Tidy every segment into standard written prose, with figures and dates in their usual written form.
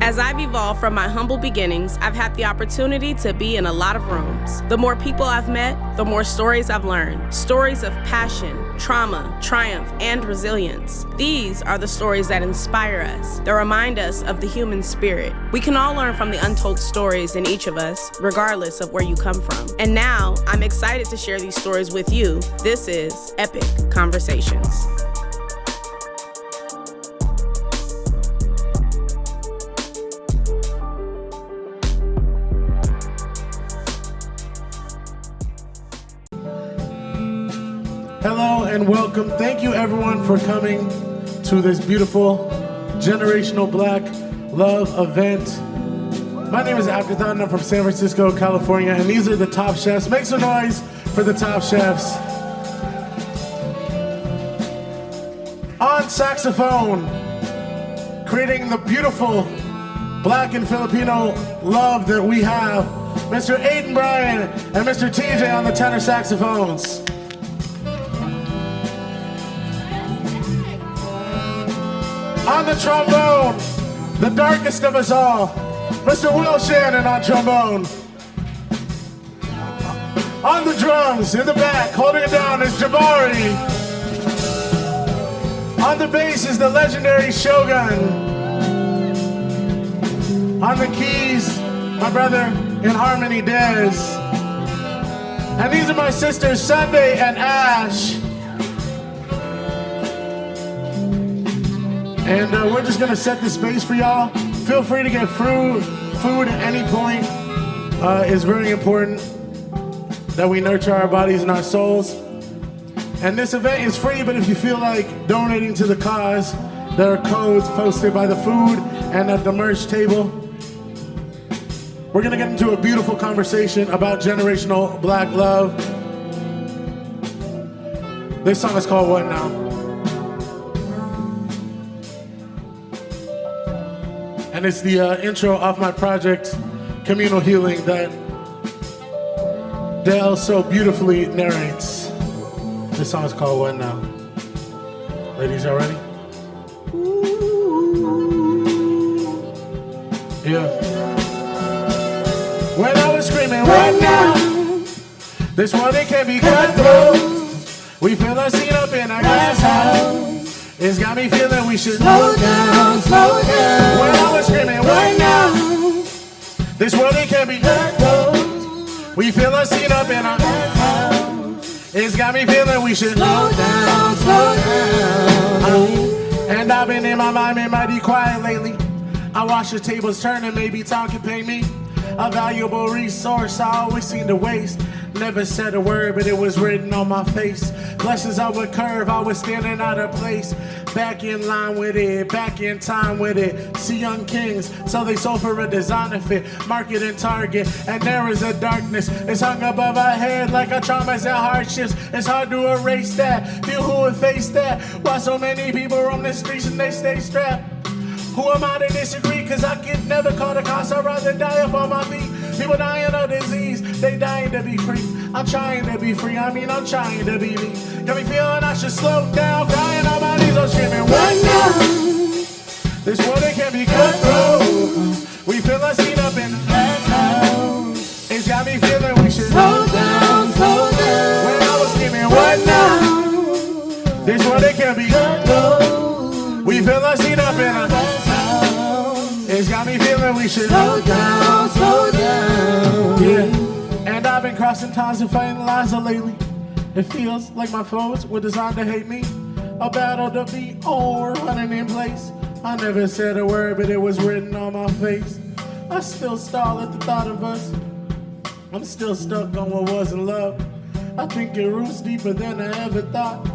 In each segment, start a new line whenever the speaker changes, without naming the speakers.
As I've evolved from my humble beginnings, I've had the opportunity to be in a lot of rooms. The more people I've met, the more stories I've learned. Stories of passion, trauma, triumph, and resilience. These are the stories that inspire us, that remind us of the human spirit. We can all learn from the untold stories in each of us, regardless of where you come from. And now, I'm excited to share these stories with you. This is EPEC Conversations.
Hello and welcome. Thank you everyone for coming to this beautiful generational Black love event. My name is Afterthought and I'm from San Francisco, California, and these are the top chefs. Make some noise for the top chefs. On saxophone, creating the beautiful Black and Filipino love that we have, Mr. Aiden Bryan and Mr. TJ on the tenor saxophones. On the trombone, the darkest of us all, Mr. Will Shannon on trombone. On the drums, in the back, holding it down is Jabari. On the bass is the legendary Shogun. On the keys, my brother in harmony, Dez. And these are my sisters, Sunday and Ash. And we're just gonna set the space for y'all. Feel free to get food at any point. It's very important that we nurture our bodies and our souls. And this event is free, but if you feel like donating to the cause, there are codes posted by the food and at the merch table. We're gonna get into a beautiful conversation about generational Black love. This song is called What Now? And it's the intro off my project, Communal Healing, that Dale so beautifully narrates. This song is called What Now? Ladies, y'all ready? Yeah. When I was screaming, what now? This world, it can be cutthroat. We feel unseen up in our glass house. It's got me feeling we should slow down, slow down. When I was screaming, what now? This world, it can be cutthroat. We feel unseen up in our house. It's got me feeling we should slow down, slow down. And I've been in my mind, been mighty quiet lately. I watch the tables turn and maybe time can pay me. A valuable resource I always seem to waste. Never said a word, but it was written on my face. Blessings I would curve, I was standing out of place. Back in line with it, back in time with it. See young kings, so they sold for a designer fit. Market and Target, and there is a darkness. It's hung above our head like our traumas and hardships. It's hard to erase that, feel who would face that. Why so many people roam the streets and they stay strapped? Who am I to disagree? Cause I get never caught a cost. I'd rather die up on my feet. People dying of disease, they dying to be free. I'm trying to be free, I'm trying to be me. Got me feeling I should slow down, crying on my knees, I'm screaming, what now? This world, it can be cutthroat. We feel unseen up in the glass house. It's got me feeling we should slow down, slow down. When I was screaming, what now? This world, it can be cutthroat. We feel unseen up in the glass house. It's got me feeling we should slow down, slow down. Yeah. And I've been crossing times and fighting lies lately. It feels like my foes were designed to hate me. A battle to be on, running in place. I never said a word, but it was written on my face. I still stall at the thought of us. I'm still stuck on what wasn't love. I think it roots deeper than I ever thought.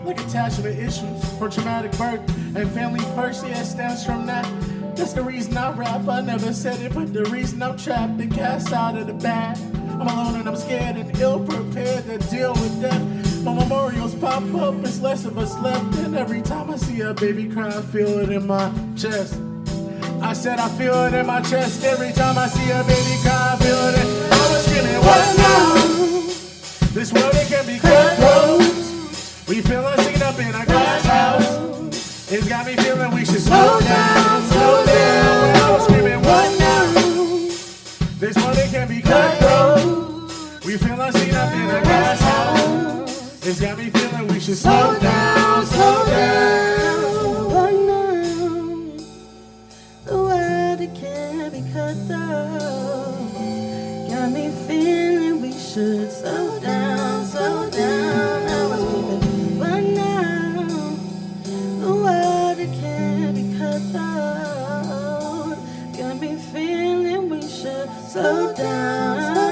Like attachment issues for traumatic birth and family first, yeah, it stems from that. That's the reason I rap, I never said it, but the reason I'm trapped and cast out of the bag. I'm alone and I'm scared and ill-prepared to deal with death. My memorials pop up, it's less of us left. And every time I see a baby cry, I feel it in my chest. I said I feel it in my chest. Every time I see a baby cry, I feel it in. I was screaming, what now? This world, it can be cutthroat. We feel unseen up in our glass house. It's got me feeling we should slow down, slow down. When I was screaming, It's got me feeling we should slow down, slow down.
Right now, the world it can't be cut down. Got me feeling we should slow down, slow down. I was moving right now, the world it can't be cut down. Got me feeling we should slow down, slow down.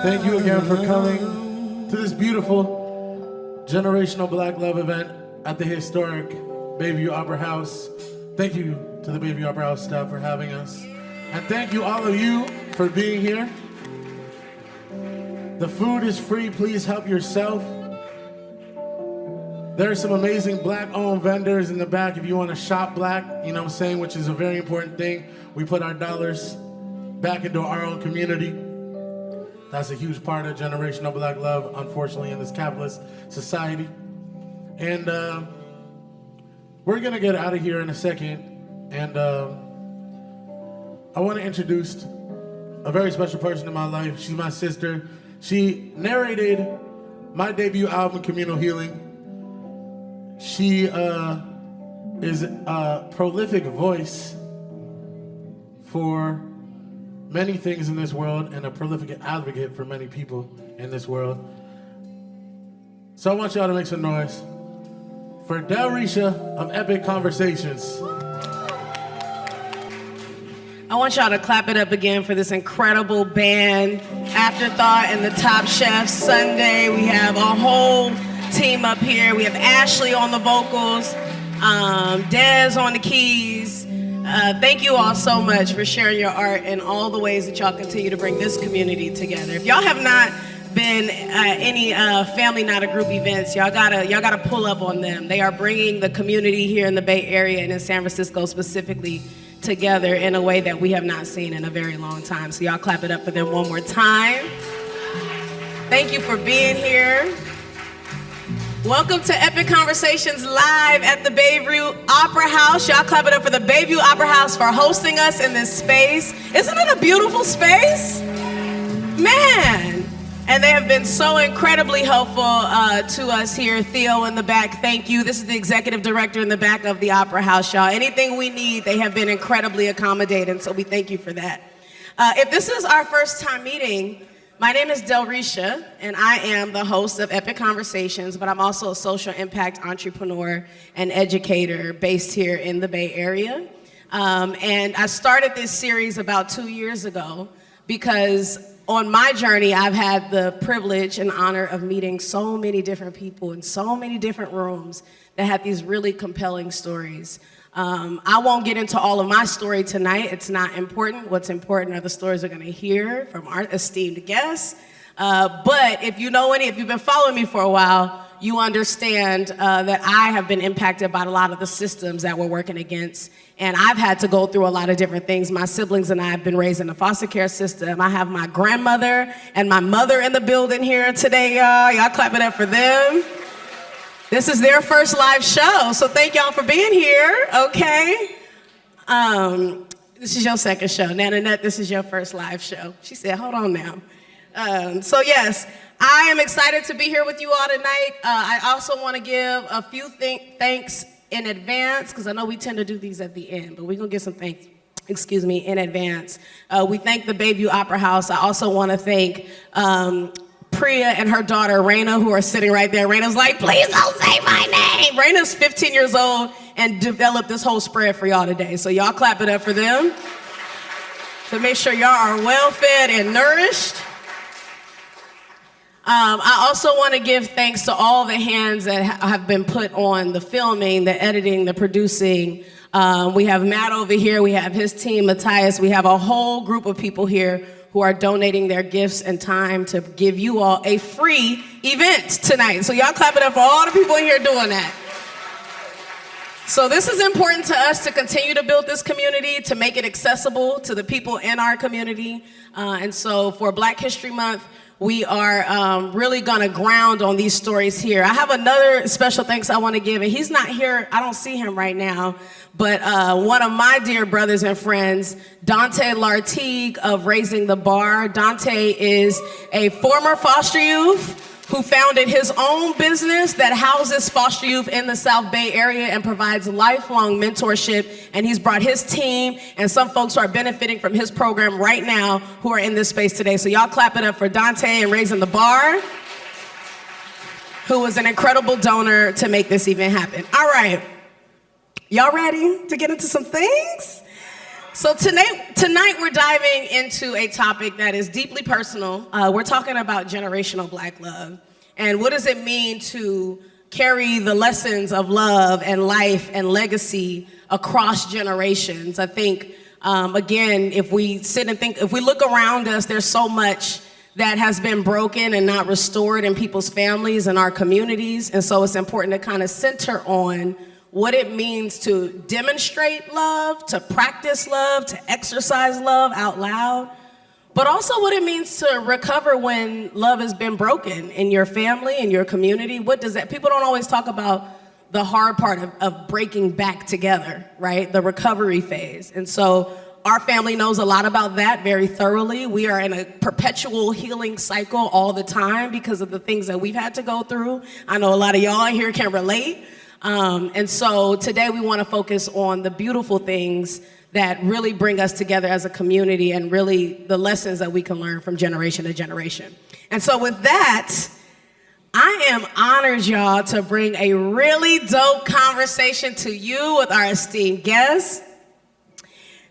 Thank you again for coming to this beautiful generational Black love event at the historic Bayview Opera House. Thank you to the Bayview Opera House staff for having us. And thank you all of you for being here. The food is free, please help yourself. There are some amazing Black-owned vendors in the back if you want to shop Black, you know what I'm saying, which is a very important thing. We put our dollars back into our own community. That's a huge part of generational Black love, unfortunately, in this capitalist society. And we're gonna get out of here in a second. And I wanna introduce a very special person in my life. She's my sister. She narrated my debut album, Communal Healing. She is a prolific voice for many things in this world and a prolific advocate for many people in this world. So I want y'all to make some noise for Delrisha of EPEC Conversations.
I want y'all to clap it up again for this incredible band, Afterthought and the Top Chefs. Sunday, we have a whole team up here. We have Ashley on the vocals, Dez on the keys. Thank you all so much for sharing your art and all the ways that y'all continue to bring this community together. If y'all have not been any family not a group events, y'all gotta pull up on them. They are bringing the community here in the Bay Area and in San Francisco specifically together in a way that we have not seen in a very long time. So y'all clap it up for them one more time. Thank you for being here. Welcome to EPEC Conversations live at the Bayview Opera House. Y'all clap it up for the Bayview Opera House for hosting us in this space. Isn't it a beautiful space? Man. And they have been so incredibly helpful to us here. Theo in the back, thank you. This is the executive director in the back of the Opera House, y'all. Anything we need, they have been incredibly accommodating, so we thank you for that. If this is our first time meeting, my name is Delrisha, and I am the host of EPEC Conversations, but I'm also a social impact entrepreneur and educator based here in the Bay Area. And I started this series about 2 years ago because on my journey, I've had the privilege and honor of meeting so many different people in so many different rooms that had these really compelling stories. I won't get into all of my story tonight. It's not important. What's important are the stories we're gonna hear from our esteemed guests. But if you've been following me for a while, you understand that I have been impacted by a lot of the systems that we're working against. And I've had to go through a lot of different things. My siblings and I have been raised in the foster care system. I have my grandmother and my mother in the building here today, y'all. Y'all clap it up for them. This is their first live show, so thank y'all for being here, okay? This is your second show. Nanette, this is your first live show. She said, hold on now. So yes, I am excited to be here with you all tonight. I also want to give a few thanks in advance, because I know we tend to do these at the end, but we're going to give some thanks, in advance. We thank the Bayview Opera House. I also want to thank Priya and her daughter, Raina, who are sitting right there. Raina's like, please don't say my name. Raina's 15 years old and developed this whole spread for y'all today. So y'all clap it up for them to make sure y'all are well fed and nourished. I also want to give thanks to all the hands that have been put on the filming, the editing, the producing. We have Matt over here. We have his team, Matthias. We have a whole group of people here who are donating their gifts and time to give you all a free event tonight. So y'all clap it up for all the people in here doing that. So this is important to us to continue to build this community, to make it accessible to the people in our community. And so for Black History Month, we are really gonna ground on these stories here. I have another special thanks I wanna give, and he's not here, I don't see him right now, but one of my dear brothers and friends, Dante Lartigue of Raising the Bar. Dante is a former foster youth who founded his own business that houses foster youth in the South Bay area and provides lifelong mentorship. And he's brought his team and some folks who are benefiting from his program right now who are in this space today. So y'all clap it up for Dante and Raising the Bar, who was an incredible donor to make this event happen. All right, y'all ready to get into some things? So tonight we're diving into a topic that is deeply personal. We're talking about generational Black love. And what does it mean to carry the lessons of love and life and legacy across generations? I think, again, if we sit and think, if we look around us, there's so much that has been broken and not restored in people's families and our communities. And so it's important to kind of center on what it means to demonstrate love, to practice love, to exercise love out loud, but also what it means to recover when love has been broken in your family, in your community. What does that, people don't always talk about the hard part of breaking back together, right? The recovery phase. And so our family knows a lot about that very thoroughly. We are in a perpetual healing cycle all the time because of the things that we've had to go through. I know a lot of y'all in here can relate. And so today we want to focus on the beautiful things that really bring us together as a community and really the lessons that we can learn from generation to generation. And so with that, I am honored, y'all, to bring a really dope conversation to you with our esteemed guests.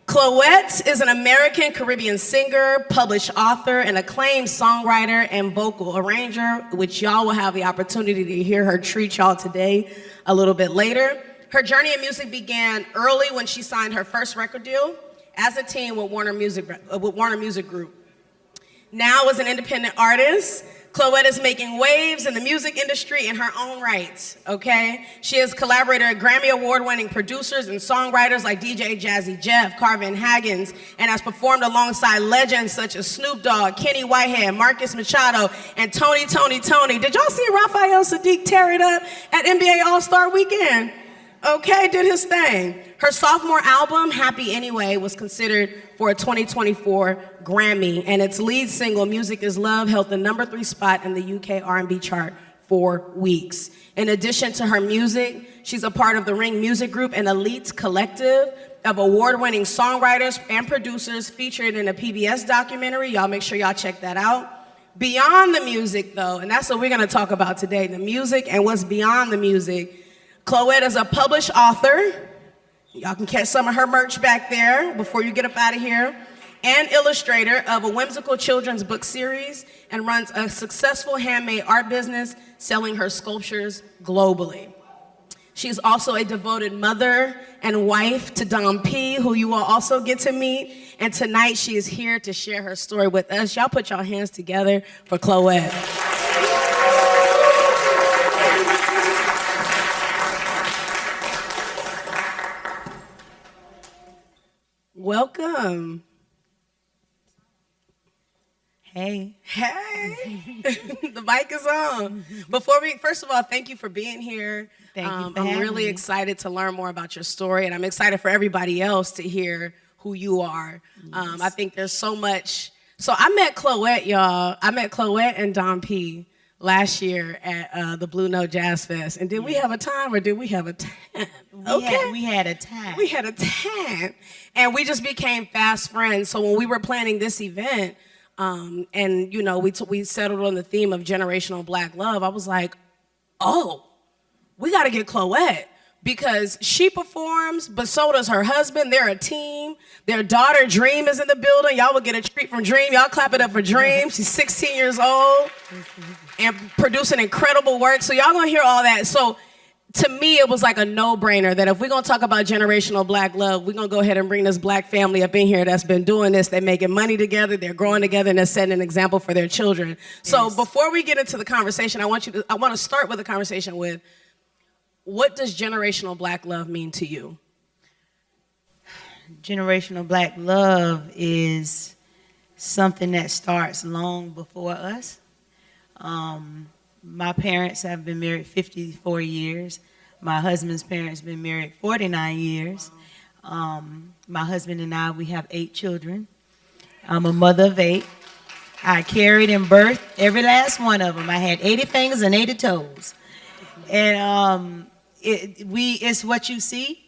Clowette is an American Caribbean singer, published author, and acclaimed songwriter and vocal arranger, which y'all will have the opportunity to hear her treat y'all today a little bit later. Her journey in music began early when she signed her first record deal as a teen with Warner Music Group. Now as an independent artist, Clowette is making waves in the music industry in her own right, okay? She has collaborated with Grammy Award-winning producers and songwriters like DJ Jazzy Jeff, Carvin Haggins, and has performed alongside legends such as Snoop Dogg, Kenny Whitehead, Marcus Machado, and Tony. Did y'all see Raphael Sadiq tear it up at NBA All-Star Weekend? Okay, did his thing. Her sophomore album, Happy Anyway, was considered for a 2024 Grammy, and its lead single, Music is Love, held the #3 spot in the UK R&B chart for weeks. In addition to her music, she's a part of the Ring Music Group, an elite collective of award-winning songwriters and producers featured in a PBS documentary. Y'all make sure y'all check that out. Beyond the music, though, and that's what we're gonna talk about today, the music and what's beyond the music. Clowette is a published author. Y'all can catch some of her merch back there before you get up out of here. And illustrator of a whimsical children's book series and runs a successful handmade art business selling her sculptures globally. She's also a devoted mother and wife to Dom P, who you will also get to meet. And tonight she is here to share her story with us. Y'all put y'all hands together for Clowette. Welcome.
Hey.
The mic is on. First of all, thank you for being here.
Thank you for
I'm
having
really
me.
excited to learn more about your story, and I'm excited for everybody else to hear who you are.
Yes.
I think there's so much. So I met Clowette, y'all. I met Clowette and Dom P last year at the Blue Note Jazz Fest. And did we have a time or did we have a time?
We had a time.
We had a time. And we just became fast friends. So when we were planning this event, and you know, we settled on the theme of generational Black love, I was like, oh, we gotta get Clowette. Because she performs, but so does her husband. They're a team. Their daughter, Dream, is in the building. Y'all will get a treat from Dream. Y'all clap it up for Dream. She's 16 years old and producing incredible work. So y'all gonna hear all that. So to me, it was like a no-brainer that if we're gonna talk about generational Black love, we're gonna go ahead and bring this Black family up in here that's been doing this. They're making money together, they're growing together, and they're setting an example for their children. So before we get into the conversation, I want to start with a conversation with, what does generational Black love mean to you?
Generational Black love is something that starts long before us. My parents have been married 54 years. My husband's parents been married 49 years. My husband and I, we have 8 children. I'm a mother of 8. I carried and birthed every last one of them. I had 80 fingers and 80 toes. And it's what you see.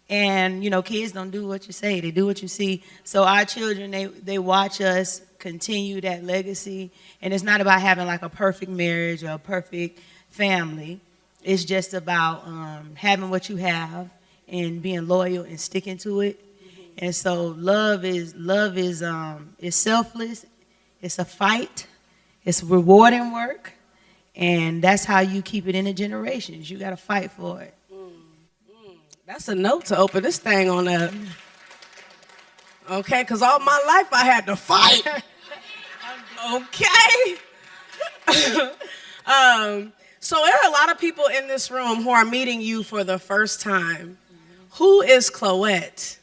And, you know, kids don't do what you say. They do what you see. So our children, they watch us continue that legacy. And it's not about having like a perfect marriage or a perfect family. It's just about having what you have and being loyal and sticking to it. And so love is selfless. It's a fight. It's rewarding work. And that's how you keep it in the generations. You got to fight for it.
That's a note to open this thing on up. Okay, because all my life I had to fight. Okay. So there are a lot of people in this room who are meeting you for the first time. Who is Clowette?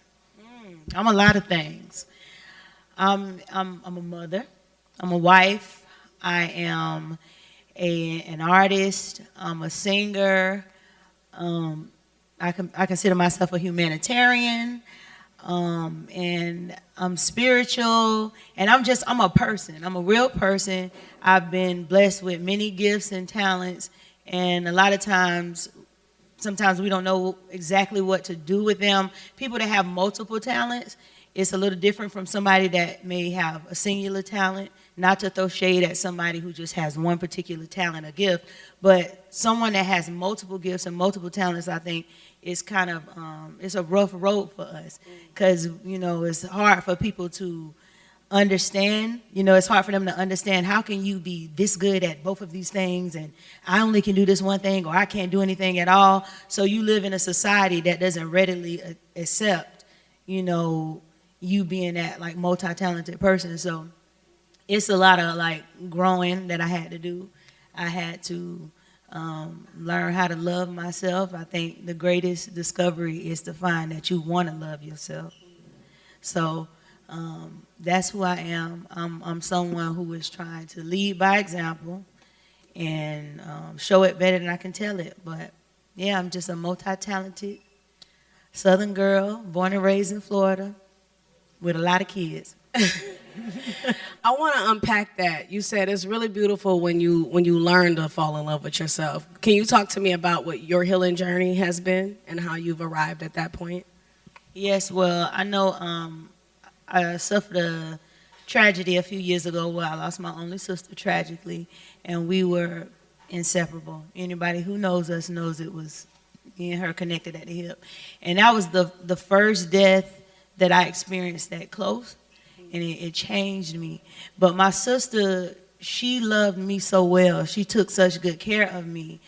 I'm a lot of things. I'm a mother. I'm a wife. I am an artist. I'm a singer. I consider myself a humanitarian. And I'm spiritual. And I'm a person. I'm a real person. I've been blessed with many gifts and talents. And a lot of times, sometimes we don't know exactly what to do with them. People that have multiple talents, it's a little different from somebody that may have a singular talent. Not to throw shade at somebody who just has one particular talent or gift, but someone that has multiple gifts and multiple talents, I think, is kind of, it's a rough road for us. Because, you know, it's hard for people to understand. You know, it's hard for them to understand how can you be this good at both of these things and I only can do this one thing or I can't do anything at all. So you live in a society that doesn't readily accept, you know, you being that like multi-talented person. So it's a lot of like growing that I had to do. I had to learn how to love myself. I think the greatest discovery is to find that you want to love yourself. So that's who I am. I'm someone who is trying to lead by example and show it better than I can tell it. But yeah, I'm just a multi-talented Southern girl, born and raised in Florida with a lot of kids.
I want to unpack that. You said it's really beautiful when you learn to fall in love with yourself. Can you talk to me about what your healing journey has been and how you've arrived at that point?
Yes, well, I know I suffered a tragedy a few years ago where I lost my only sister tragically, and we were inseparable. Anybody who knows us knows it was me and her connected at the hip. And that was the first death that I experienced that close. And it changed me. But my sister, she loved me so well. She took such good care of me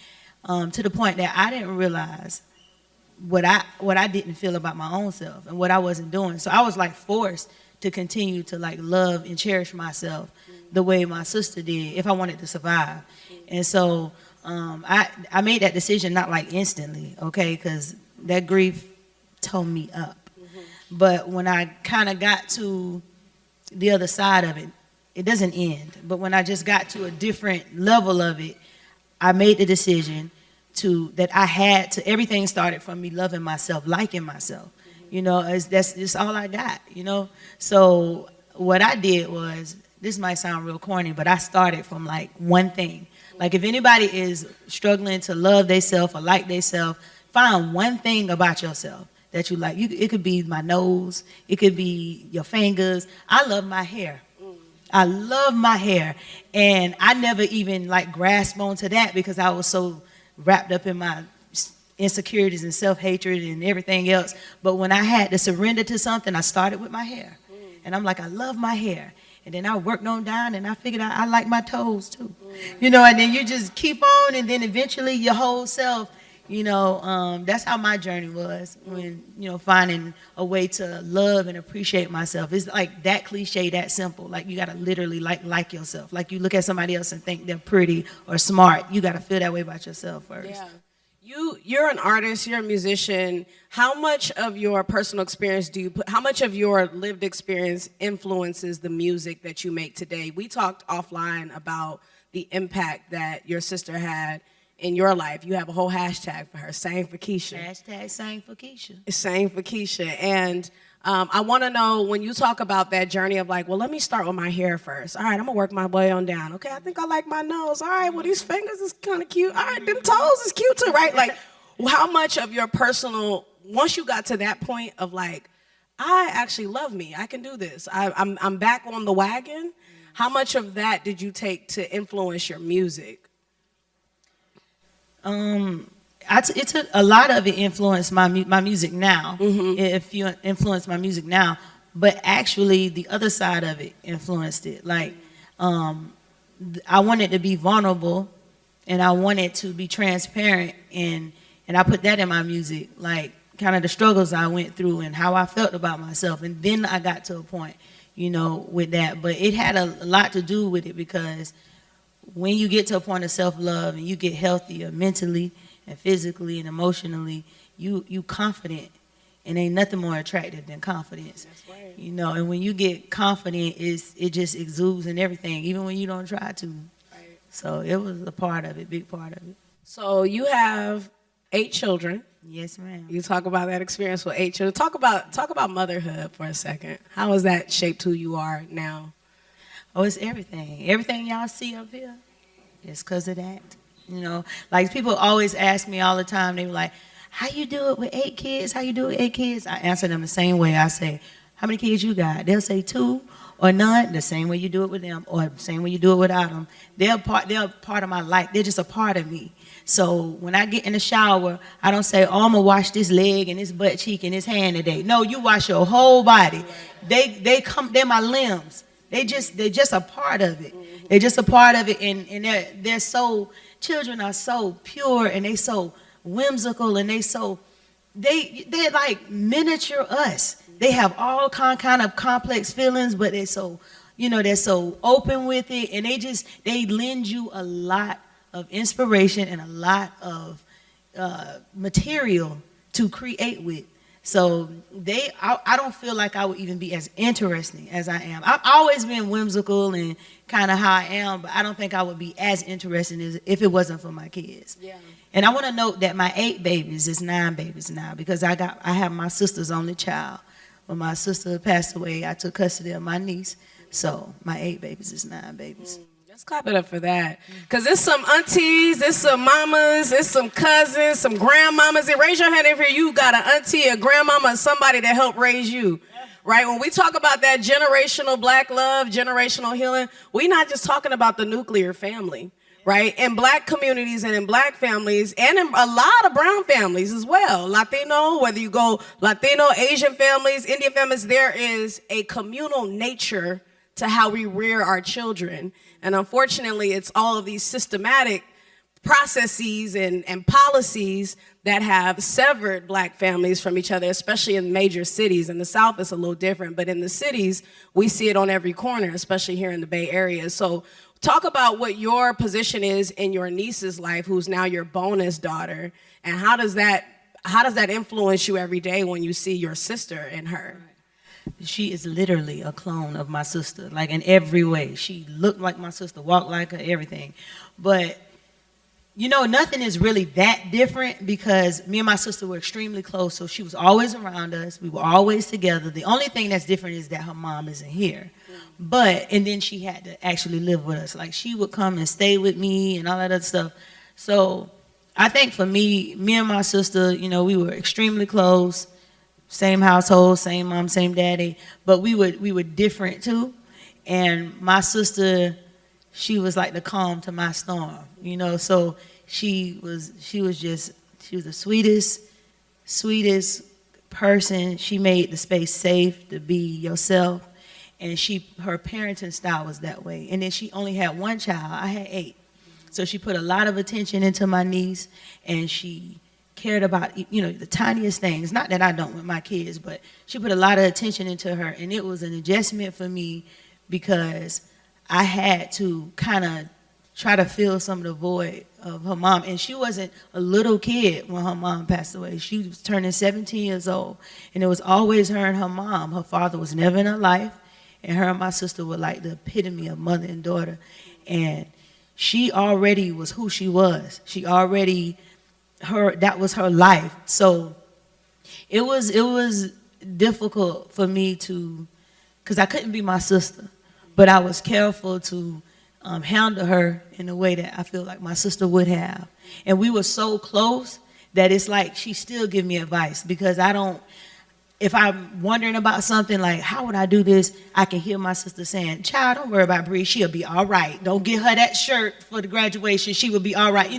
to the point that I didn't realize what I didn't feel about my own self and what I wasn't doing. So I was like forced to continue to like love and cherish myself the way my sister did if I wanted to survive. And so I made that decision not like instantly, okay, because that grief tore me up. But when I kind of got to the other side of it, it doesn't end. But when I just got to a different level of it, I made the decision that I had to, everything started from me loving myself, liking myself. You know, that's all I got, you know. So what I did was, this might sound real corny, but I started from like one thing. Like if anybody is struggling to love themselves or like themselves, find one thing about yourself that you like. It could be my nose. It could be your fingers. I love my hair. I love my hair. And I never even like grasped onto that because I was so wrapped up in my insecurities and self-hatred and everything else. But when I had to surrender to something, I started with my hair. And I'm like, I love my hair. And then I worked on down and I figured out I like my toes too. You know, and then you just keep on and then eventually your whole self. You know, that's how my journey was when, you know, finding a way to love and appreciate myself. It's like that cliche, that simple. Like you got to literally like yourself. Like you look at somebody else and think they're pretty or smart. You got to feel that way about yourself first.
Yeah. You're an artist, you're a musician. How much of your personal experience how much of your lived experience influences the music that you make today? We talked offline about the impact that your sister had in your life. You have a whole hashtag for her, Sang for Keisha.
Hashtag Sang for Keisha.
Sang for Keisha. And I want to know, when you talk about that journey of like, well, let me start with my hair first. All right, I'm going to work my way on down. Okay, I think I like my nose. All right, well, these fingers is kind of cute. All right, them toes is cute too, right? Like, how much of your personal, once you got to that point of like, I actually love me, I can do this, I'm back on the wagon, how much of that did you take to influence your music?
It took a lot of it influenced my music now.
Mm-hmm.
If you influence my music now, but actually the other side of it influenced it. Like, I wanted to be vulnerable, and I wanted to be transparent, and I put that in my music, like kind of the struggles I went through and how I felt about myself. And then I got to a point, with that. But it had a lot to do with it, because when you get to a point of self-love and you get healthier mentally and physically and emotionally, you confident, and ain't nothing more attractive than confidence.
That's right.
And when you get confident, it just exudes in everything, even when you don't try to.
Right.
So it was a part of it, big part of it.
So you have 8 children.
Yes, ma'am.
You talk about that experience with 8 children. Talk about motherhood for a second. How has that shaped who you are now?
Oh, it's everything. Everything y'all see up here is because of that. Like people always ask me all the time, they were like, how you do it with 8 kids? How you do it with 8 kids? I answer them the same way. I say, how many kids you got? They'll say 2 or none, the same way you do it with them, or the same way you do it without them. They're a part of my life. They're just a part of me. So when I get in the shower, I don't say, oh, I'm gonna wash this leg and this butt cheek and this hand today. No, you wash your whole body. They're my limbs. They're just a part of it. They're just a part of it, and they're so, children are so pure, and they so whimsical, and they're like miniature us. They have all kind of complex feelings, but they're so, they're so open with it, and they lend you a lot of inspiration and a lot of material to create with. So I don't feel like I would even be as interesting as I am. I've always been whimsical and kind of how I am, but I don't think I would be as interesting as if it wasn't for my kids.
Yeah.
And I want to note that my 8 babies is 9 babies now, because I have my sister's only child. When my sister passed away, I took custody of my niece. So my 8 babies is 9 babies.
Let's clap it up for that. Because there's some aunties, there's some mamas, there's some cousins, some grandmamas. And raise your hand if you got an auntie, a grandmama, somebody that helped raise you. Right? When we talk about that generational black love, generational healing, we're not just talking about the nuclear family. Right? In black communities and in black families, and in a lot of brown families as well, Latino, whether you go Latino, Asian families, Indian families, there is a communal nature to how we rear our children. And unfortunately, it's all of these systematic processes and policies that have severed black families from each other, especially in major cities. In the South, it's a little different, but in the cities, we see it on every corner, especially here in the Bay Area. So talk about what your position is in your niece's life, who's now your bonus daughter, and how does that influence you every day when you see your sister in her?
She is literally a clone of my sister, like in every way. She looked like my sister, walked like her, everything. But, nothing is really that different, because me and my sister were extremely close, so she was always around us. We were always together. The only thing that's different is that her mom isn't here. And then she had to actually live with us. Like, she would come and stay with me and all that other stuff. So I think for me and my sister, we were extremely close. Same household, same mom, same daddy, but we were different too. And my sister, she was like the calm to my storm, So she was the sweetest person. She made the space safe to be yourself, and her parenting style was that way. And then she only had 1 child. I had 8, so she put a lot of attention into my niece, and she cared about, the tiniest things. Not that I don't with my kids, but she put a lot of attention into her, and it was an adjustment for me, because I had to kind of try to fill some of the void of her mom. And she wasn't a little kid when her mom passed away. She was turning 17 years old. And it was always her and her mom. Her father was never in her life. And her and my sister were like the epitome of mother and daughter. And she already was who she was. She already, that was her life. So it was difficult for me to, because I couldn't be my sister. But I was careful to handle her in a way that I feel like my sister would have. And we were so close that it's like she still give me advice, because if I'm wondering about something like, how would I do this? I can hear my sister saying, child, don't worry about Bree. She'll be all right. Don't get her that shirt for the graduation. She will be all right.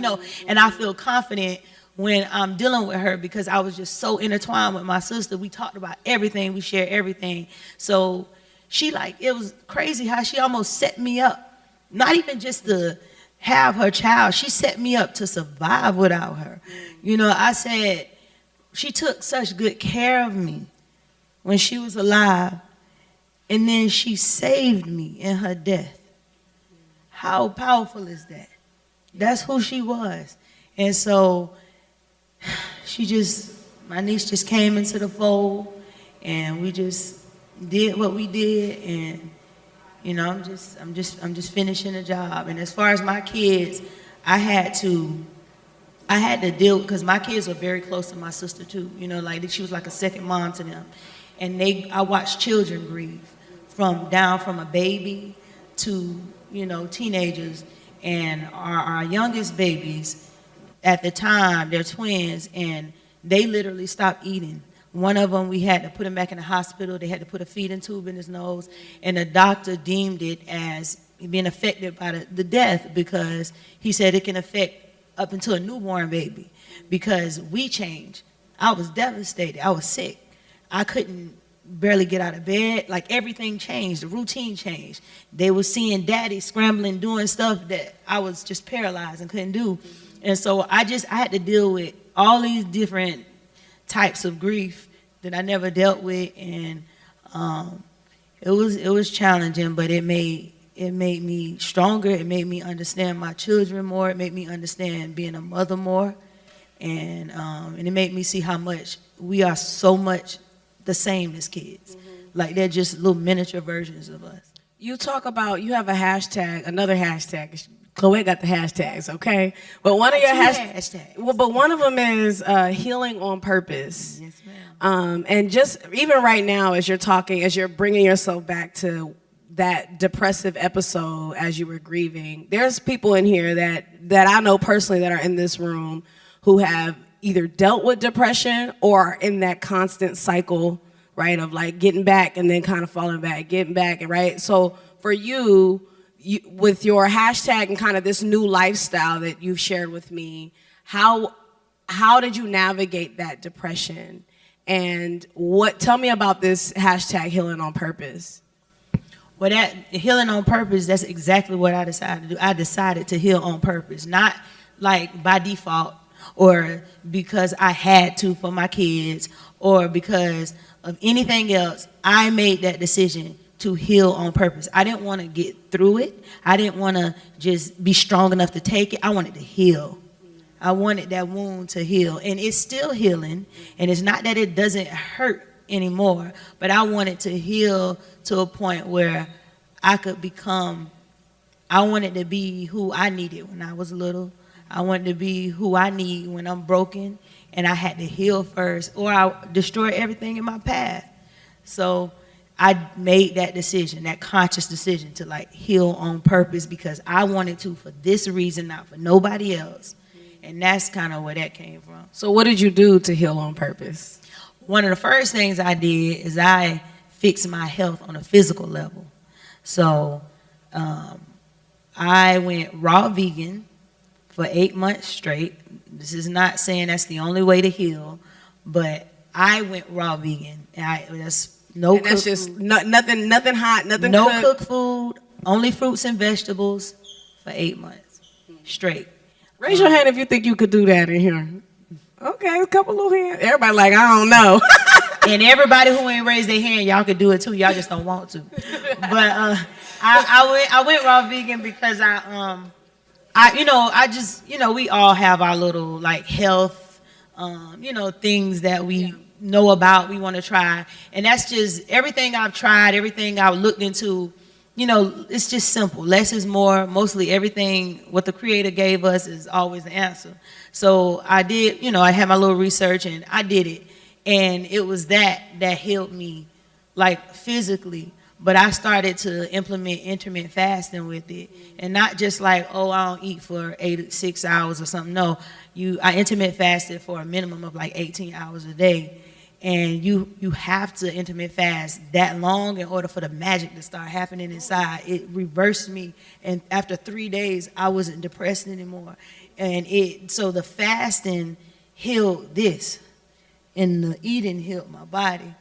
And I feel confident when I'm dealing with her, because I was just so intertwined with my sister. We talked about everything. We shared everything. So it was crazy how she almost set me up. Not even just to have her child. She set me up to survive without her. I said, she took such good care of me when she was alive, and then she saved me in her death. How powerful is that? That's who she was. And so my niece just came into the fold, and we just did what we did, and I'm just finishing the job. And as far as my kids, I had to deal, because my kids were very close to my sister too. Like she was like a second mom to them. And I watched children grieve from a baby to, teenagers. And our youngest babies at the time, they're twins, and they literally stopped eating. One of them, we had to put him back in the hospital. They had to put a feeding tube in his nose. And the doctor deemed it as being affected by the death, because he said it can affect up until a newborn baby, because we changed. I was devastated. I was sick. I couldn't barely get out of bed. Like everything changed. The routine changed. They were seeing daddy scrambling, doing stuff that I was just paralyzed and couldn't do. And so I had to deal with all these different types of grief that I never dealt with, and it was challenging, but it made me stronger. It made me understand my children more. It made me understand being a mother more, and it made me see how much we are so much the same as kids. Mm-hmm. Like they're just little miniature versions of us.
You talk about, you have another hashtag. Clowette got the hashtags, okay? But one of your hashtags. Well, but one of them is healing on purpose.
Yes, ma'am.
And just even right now, as you're bringing yourself back to that depressive episode as you were grieving, there's people in here that I know personally that are in this room who have either dealt with depression or are in that constant cycle, right, of like getting back and then kind of falling back, getting back, right? So for you, with your hashtag and kind of this new lifestyle that you've shared with me, how did you navigate that depression? And tell me about this hashtag healing on purpose.
Well, that healing on purpose, that's exactly what I decided to do. I decided to heal on purpose, not like by default or because I had to for my kids or because of anything else. I made that decision to heal on purpose. I didn't want to get through it. I didn't want to just be strong enough to take it. I wanted to heal. I wanted that wound to heal. And it's still healing. And it's not that it doesn't hurt anymore, but I wanted to heal to a point where I wanted to be who I needed when I was little. I wanted to be who I need when I'm broken. And I had to heal first, or I'll destroy everything in my path. So I made that decision, that conscious decision to like heal on purpose because I wanted to for this reason, not for nobody else. And that's kind of where that came from.
So what did you do to heal on purpose?
One of the first things I did is I fixed my health on a physical level. So I went raw vegan for 8 months straight. This is not saying that's the only way to heal, but I went raw vegan. No cooked food. Nothing hot, nothing
No
cooked food, only fruits and vegetables for 8 months straight.
Raise your hand if you think you could do that in here. Okay, a couple little hands. Everybody like, I don't know.
And everybody who ain't raised their hand, y'all could do it too. Y'all just don't want to. But I went raw vegan because I just, we all have our little like health, things that we know about, we want to try. And that's just everything I've tried, everything I've looked into, it's just simple. Less is more. Mostly everything, what the Creator gave us is always the answer. So I did, I had my little research and I did it. And it was that healed me, like physically. But I started to implement intermittent fasting with it. And not just like, oh, I don't eat for 6 hours or something. No, I intermittent fasted for a minimum of like 18 hours a day. And you have to intermittent fast that long in order for the magic to start happening inside. It reversed me. And after 3 days, I wasn't depressed anymore. And so the fasting healed this. And the eating healed my body.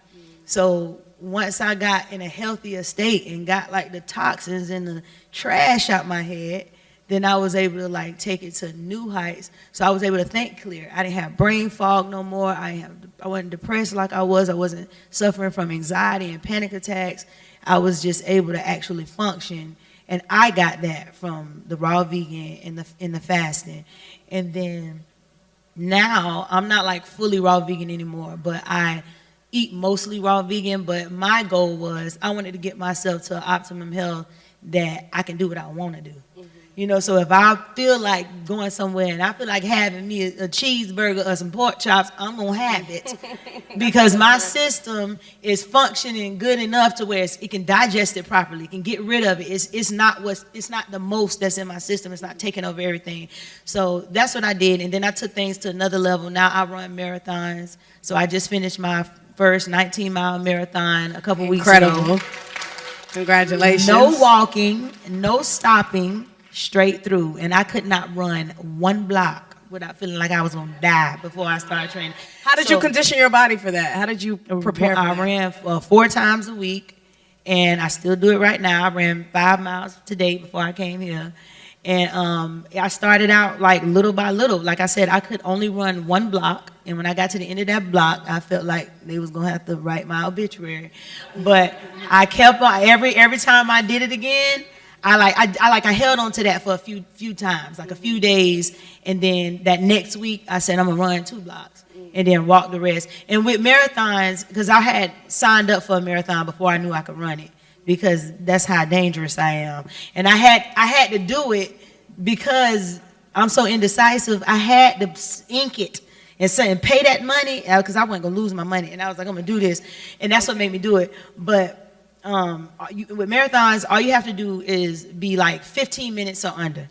So once I got in a healthier state and got like the toxins and the trash out my head, then I was able to like take it to new heights. So I was able to think clear. I didn't have brain fog no more. I wasn't depressed like I was. I wasn't suffering from anxiety and panic attacks. I was just able to actually function. And I got that from the raw vegan and the fasting. And then now I'm not like fully raw vegan anymore, but I eat mostly raw vegan. But my goal was I wanted to get myself to optimum health that I can do what I want to do. So if I feel like going somewhere and I feel like having me a cheeseburger or some pork chops, I'm going to have it. Because my system is functioning good enough to where it can digest it properly, it can get rid of it. It's not the most that's in my system. It's not taking over everything. So that's what I did. And then I took things to another level. Now I run marathons. So I just finished my first 19-mile marathon a couple weeks ago.
Incredible. Congratulations.
No walking, no stopping. Straight through, and I could not run one block without feeling like I was gonna die before I started training.
How did you condition your body for that? How did you prepare for that?
I ran 4 times a week, and I still do it right now. I ran 5 miles today before I came here, and I started out like little by little. Like I said, I could only run one block, and when I got to the end of that block, I felt like they was gonna have to write my obituary. But I kept on every time I did it again. I held on to that for a few times, like a few days, and then that next week I said I'm gonna run 2 blocks and then walk the rest. And with marathons, because I had signed up for a marathon before I knew I could run it, because that's how dangerous I am. And I had to do it because I'm so indecisive. I had to ink it and pay that money because I wasn't gonna lose my money. And I was like, I'm gonna do this, and that's what made me do it. But with marathons, all you have to do is be like 15 minutes or under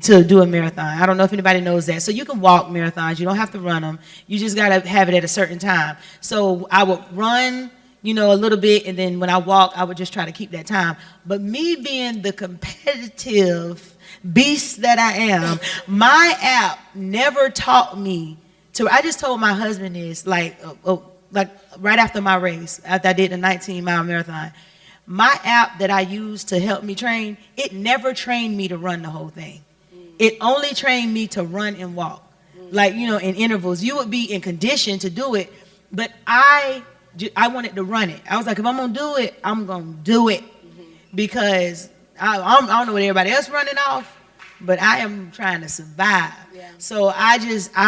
to do a marathon. I don't know if anybody knows that. So you can walk marathons. You don't have to run them. You just got to have it at a certain time. So I would run, a little bit, and then when I walk, I would just try to keep that time. But me being the competitive beast that I am, my app never taught me to. I just told my husband this, like right after my race, after I did the 19-mile marathon, my app that I used to help me train, it never trained me to run the whole thing. It only trained me to run and walk, like, in intervals. You would be in condition to do it, but I wanted to run it. I was like, if I'm going to do it, I'm going to do it, because I don't know what everybody else running off, but I am trying to survive. Yeah. So I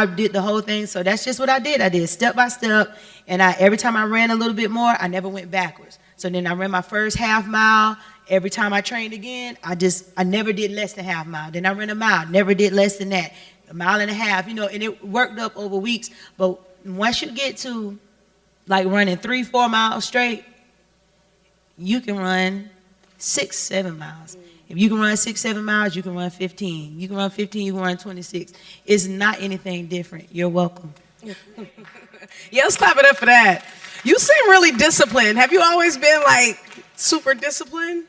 did the whole thing. So that's just what I did. I did step by step. And every time I ran a little bit more, I never went backwards. So then I ran my first half mile. Every time I trained again, I never did less than half mile. Then I ran a mile, never did less than that. A mile and a half, and it worked up over weeks. But once you get to like running 3-4 miles straight, you can run 6-7 miles. If you can run 6-7 miles, you can run 15. You can run 15, you can run 26. It's not anything different. You're welcome.
Yeah, let's clap it up for that. You seem really disciplined. Have you always been like super disciplined?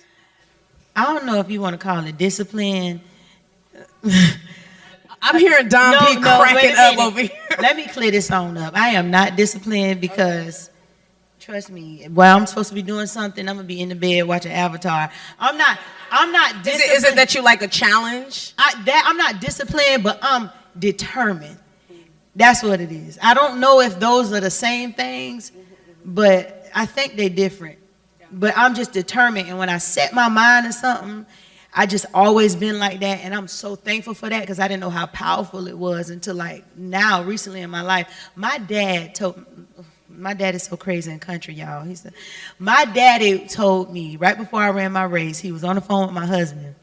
I don't know if you want to call it discipline.
I'm hearing Don P cracking up over here.
Let me clear this on up. I am not disciplined because, trust me, while I'm supposed to be doing something, I'm going to be in the bed watching Avatar. I'm not disciplined.
Is it that you like a challenge?
I'm not disciplined, but I'm determined. That's what it is. I don't know if those are the same things, but I think they're different. But I'm just determined, and when I set my mind to something, I just always been like that, and I'm so thankful for that because I didn't know how powerful it was until like now, recently in my life. My dad is so crazy in country, y'all. He said, my daddy told me right before I ran my race, he was on the phone with my husband,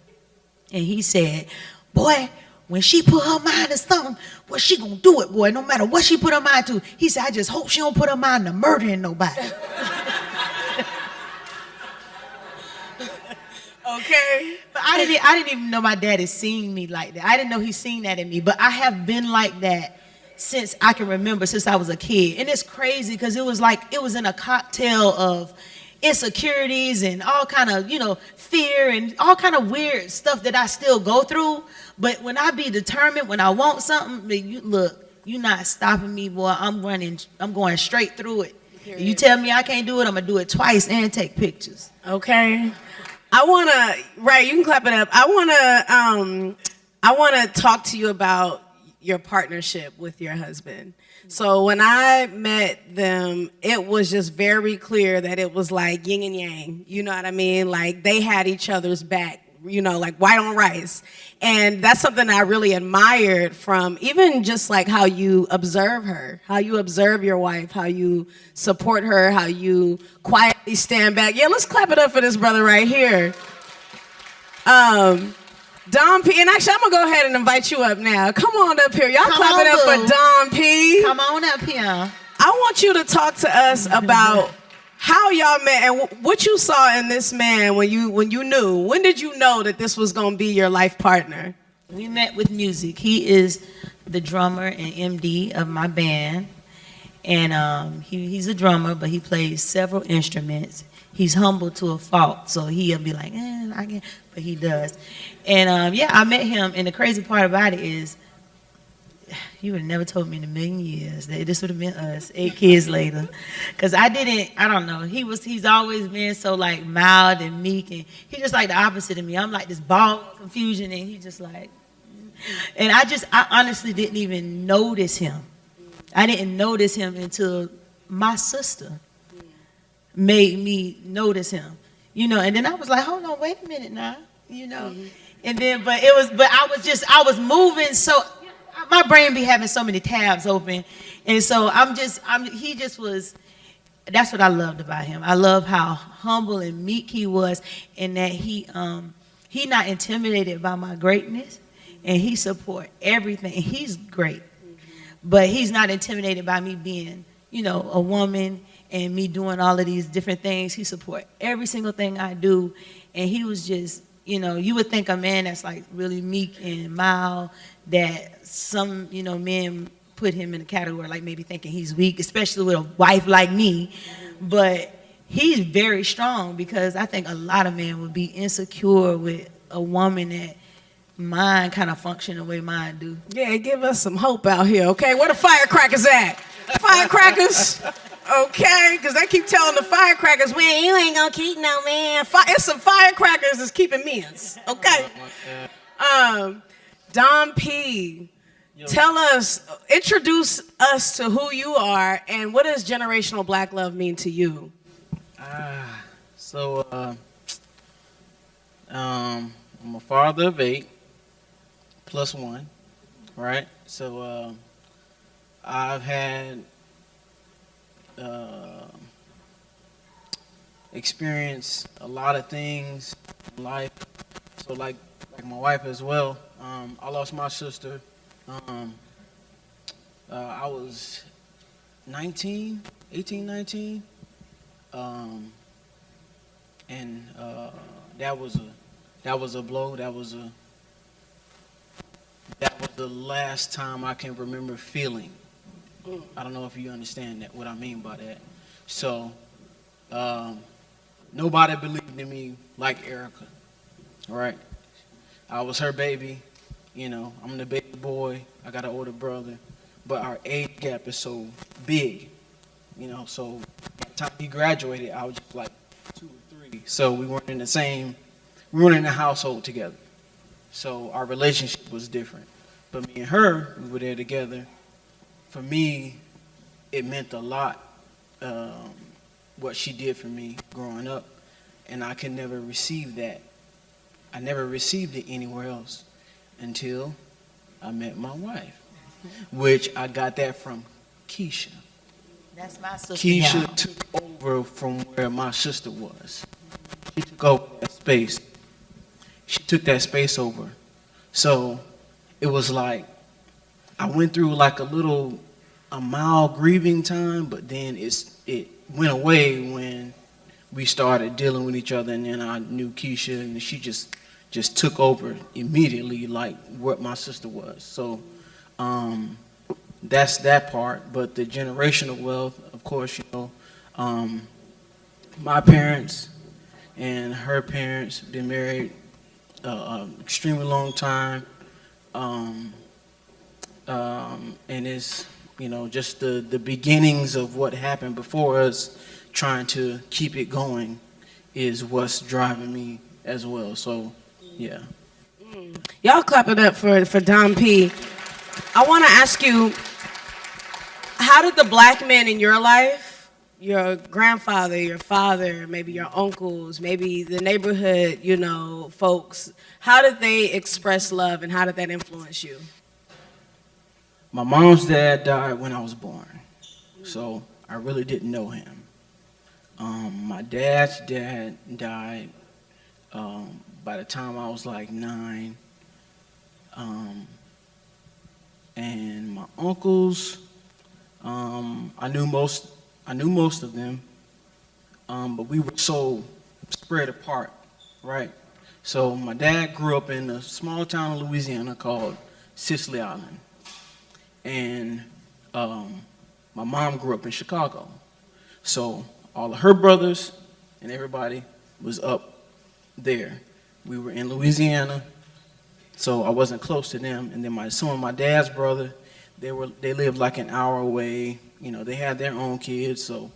and he said, boy, when she put her mind to something, well, she gonna do it, boy, no matter what she put her mind to. He said, I just hope she don't put her mind to murdering nobody.
Okay.
But I didn't even know my daddy seen me like that. I didn't know he seen that in me. But I have been like that since I can remember, since I was a kid. And it's crazy because it was in a cocktail of insecurities and all kind of, fear and all kind of weird stuff that I still go through. But when I be determined, when I want something, you're not stopping me, boy. I'm going straight through it. Period. You tell me I can't do it, I'm gonna do it twice and take pictures.
Okay. You can clap it up. I wanna talk to you about your partnership with your husband. So when I met them, it was just very clear that it was like yin and yang. You know what I mean? Like they had each other's back, like white on rice. And that's something I really admired from even just like how you observe her, how you observe your wife, how you support her, how you quietly stand back. Yeah, let's clap it up for this brother right here. Don P, and actually I'm gonna go ahead and invite you up now. Come on up here. Y'all clap it up for Don P.
Come on up here.
I want you to talk to us about how y'all met and what you saw in this man when you knew. When did you know that this was gonna be your life partner?
We met with music. He is the drummer and MD of my band. And he's a drummer, but he plays several instruments. He's humble to a fault, so he'll be like, I can't, but he does. And I met him, and the crazy part about it is, you would have never told me in a million years that this would have been us 8 kids later. Because I don't know, he's always been so like mild and meek, and he's just like the opposite of me. I'm like this ball of confusion, and he's just like, and I honestly didn't even notice him. I didn't notice him until my sister made me notice him, and then I was like, hold on, wait a minute now, and then, but I was moving, so my brain be having so many tabs open, and so he just was, that's what I loved about him. I love how humble and meek he was, and that he not intimidated by my greatness, and he support everything, and he's great, but he's not intimidated by me being, a woman, and me doing all of these different things. He support every single thing I do. And he was just, you would think a man that's like really meek and mild, that some, men put him in a category like maybe thinking he's weak, especially with a wife like me. But he's very strong, because I think a lot of men would be insecure with a woman that mine kind of function the way mine do.
Yeah, give us some hope out here, okay? Where the firecrackers at? Firecrackers? Okay, because they keep telling the firecrackers, man, you ain't gonna keep no man. It's some firecrackers that's keeping men's, okay? Don P, introduce us to who you are, and what does generational black love mean to you?
I'm a father of 8, plus 1, right? So I've had experienced a lot of things in life. So like my wife as well. I lost my sister. I was 18, 19. And that was a blow. That was the last time I can remember feeling. I don't know if you understand what I mean by that. So, nobody believed in me like Erica, right? I was her baby, I'm the baby boy. I got an older brother, but our age gap is so big, so by the time he graduated, I was just like 2 or 3. So we weren't in the household together. So our relationship was different. But me and her, we were there together. For me, it meant a lot, what she did for me growing up, and I could never receive that I never received it anywhere else until I met my wife, which I got that from Keisha.
That's my sister.
Keisha
y'all.
took over from where my sister was. She took over that space. She took that space over. So it was like I went through like a mild grieving time, but then it went away when we started dealing with each other, and then I knew Keisha, and she just took over immediately, like what my sister was. So that's that part. But the generational wealth, of course, my parents and her parents been married extremely long time, and it's just the beginnings of what happened before us. Trying to keep it going is what's driving me as well. So, yeah.
Y'all clap it up for Don P. I want to ask you, how did the black men in your life, your grandfather, your father, maybe your uncles, maybe the neighborhood, folks, how did they express love and how did that influence you?
My mom's dad died when I was born, so I really didn't know him. My dad's dad died by the time I was like 9. And my uncles, I knew most of them, but we were so spread apart, right? So my dad grew up in a small town in Louisiana called Sicily Island, and my mom grew up in Chicago. So all of her brothers and everybody was up there. We were in Louisiana, so I wasn't close to them. And then some of my dad's brother, they lived like an hour away. They had their own kids, so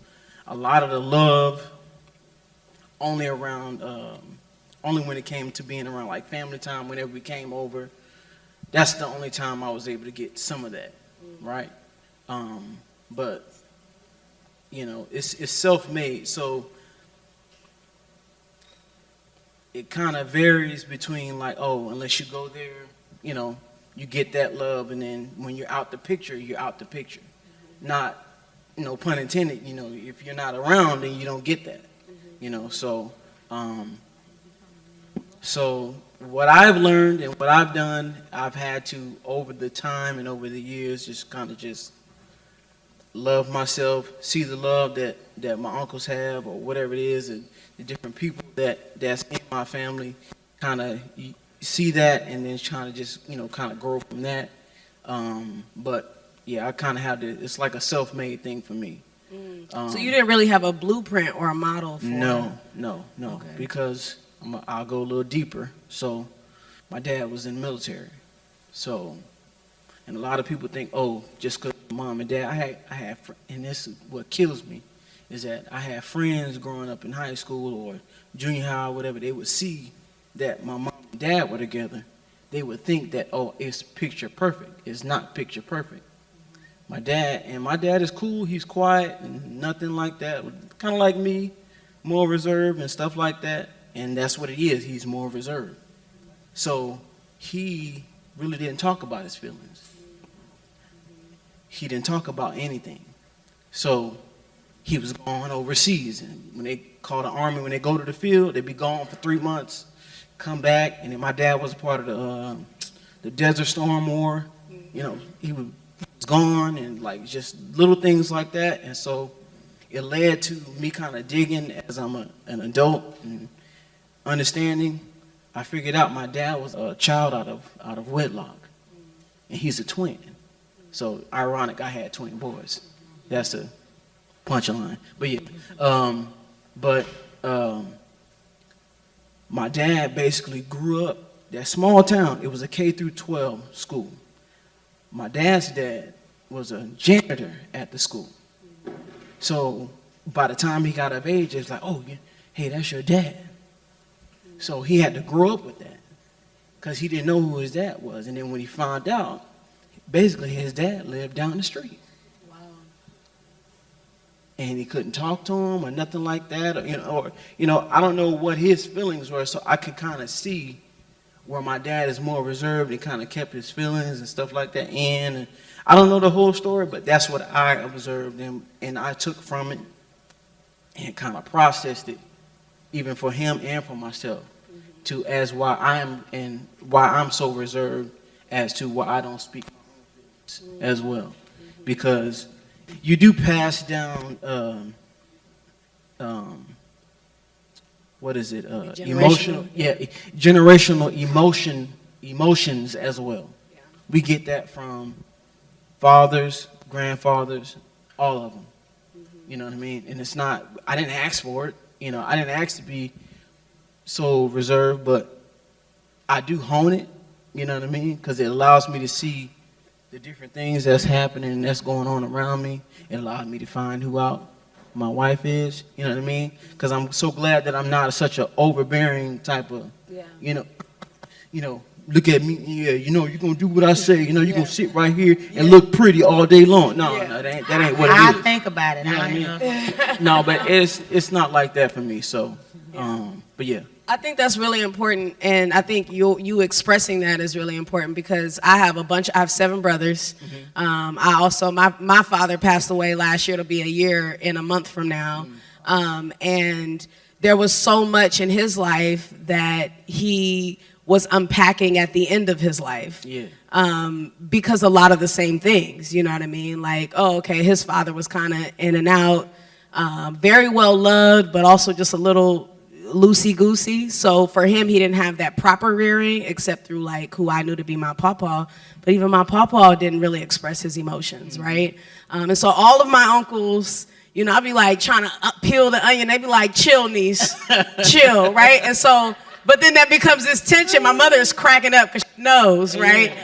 a lot of the love only when it came to being around like family time, whenever we came over. That's the only time I was able to get some of that, right? But it's self-made, so it kind of varies between like, unless you go there, you get that love, and then when you're out the picture, you're out the picture. Not, pun intended, if you're not around, then you don't get that, so what I've learned and what I've done, I've had to, over the time and over the years, just kind of just love myself, see the love that my uncles have, or whatever it is, and the different people that's in my family, kind of see that, and then trying to just kind of grow from that. But yeah, I kind of have to. It's like a self-made thing for me.
So you didn't really have a blueprint or a model for
No,
Okay.
because I'll go a little deeper. So my dad was in the military, so. And a lot of people think, just because mom and dad, I had, and this is what kills me, is that I had friends growing up in high school or junior high or whatever, they would see that my mom and dad were together. They would think that, it's picture perfect. It's not picture perfect. My dad is cool, he's quiet and nothing like that, kind of like me, more reserved and stuff like that, and that's what it is, he's more reserved. So he really didn't talk about his feelings. He didn't talk about anything. So he was gone overseas. And when they call the army, when they go to the field, they'd be gone for 3 months, come back. And then my dad was a part of the Desert Storm War. He was gone, and like just little things like that. And so it led to me kind of digging as I'm an adult and understanding. I figured out my dad was a child out of wedlock, and he's a twin. So ironic, I had twin boys. That's a punchline. But yeah, my dad basically grew up that small town. It was a K through 12 school. My dad's dad was a janitor at the school. So by the time he got of age, it's like, hey, that's your dad. So he had to grow up with that because he didn't know who his dad was. And then when he found out, basically his dad lived down the street.
Wow.
and he couldn't talk to him or nothing like that, or I don't know what his feelings were, so I could kind of see where my dad is more reserved and kind of kept his feelings and stuff like that in. And I don't know the whole story, but that's what I observed and I took from it and kind of processed it, even for him and for myself, to as why I'm so reserved as to why I don't speak as well, because you do pass down generational emotions as well. Yeah. We get that from fathers, grandfathers, all of them. You know what I mean? And it's not, I didn't ask for it. I didn't ask to be so reserved, but I do hone it. You know what I mean? Because it allows me to see the different things that's happening and that's going on around me. It allows me to find who out my wife is. You know what I mean? Because I'm so glad that I'm not such an overbearing type of, look at me, you're going to do what I say. You're going to sit right here and look pretty all day long. No, that ain't what it is.
I think about it.
You know what I mean? No, but it's not like that for me. So, but yeah.
I think that's really important, and I think you expressing that is really important because I have 7 brothers. I also, my father passed away last year. It'll be a year in a month from now. And there was so much in his life that he was unpacking at the end of his life. Because a lot of the same things, you know what I mean? Like, his father was kind of in and out, very well loved, but also just a little loosey-goosey. So for him, he didn't have that proper rearing except through like who I knew to be my pawpaw. But even my pawpaw didn't really express his emotions, right? And so all of my uncles, I'd be like trying to peel the onion. They'd be like, chill, niece, chill, right? And so, but then that becomes this tension. My mother is cracking up because she knows, right?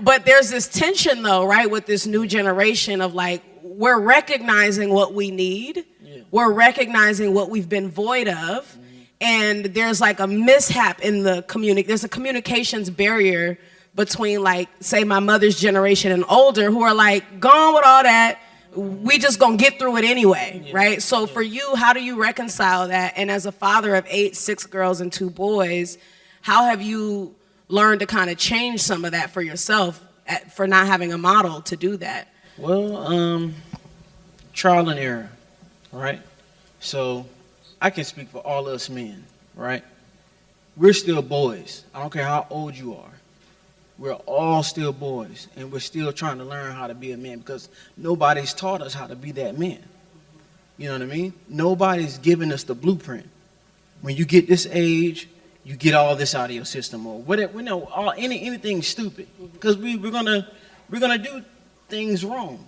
But there's this tension though, right? With this new generation of like, we're recognizing what we need. We're recognizing what we've been void of, and there's like a mishap in the there's a communications barrier between like, say my mother's generation and older who are like, gone with all that, we just gonna get through it anyway, right? So for you, how do you reconcile that? And as a father of 6 girls and 2 boys, how have you learned to kind of change some of that for yourself for not having a model to do that?
Well, trial and error. Right? So I can speak for all us men, right? We're still boys. I don't care how old you are. We're all still boys, and we're still trying to learn how to be a man because nobody's taught us how to be that man. You know what I mean? Nobody's giving us the blueprint. When you get this age, you get all this out of your system or whatever. Anything stupid because we're gonna do things wrong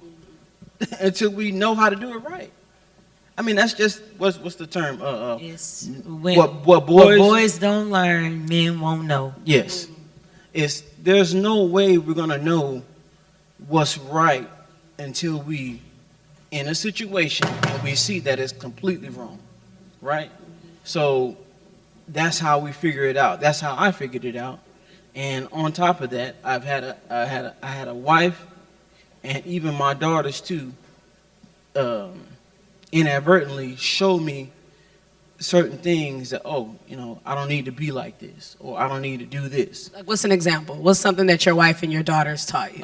until we know how to do it right. I mean, that's just what's the term? What boys
don't learn, men won't know.
Yes, there's no way we're gonna know what's right until we in a situation and we see that it's completely wrong, right? So that's how we figure it out. That's how I figured it out. And on top of that, I had a wife, and even my daughters too. Inadvertently show me certain things that I don't need to be like this or I don't need to do this.
Like what's an example? What's something that your wife and your daughters taught you?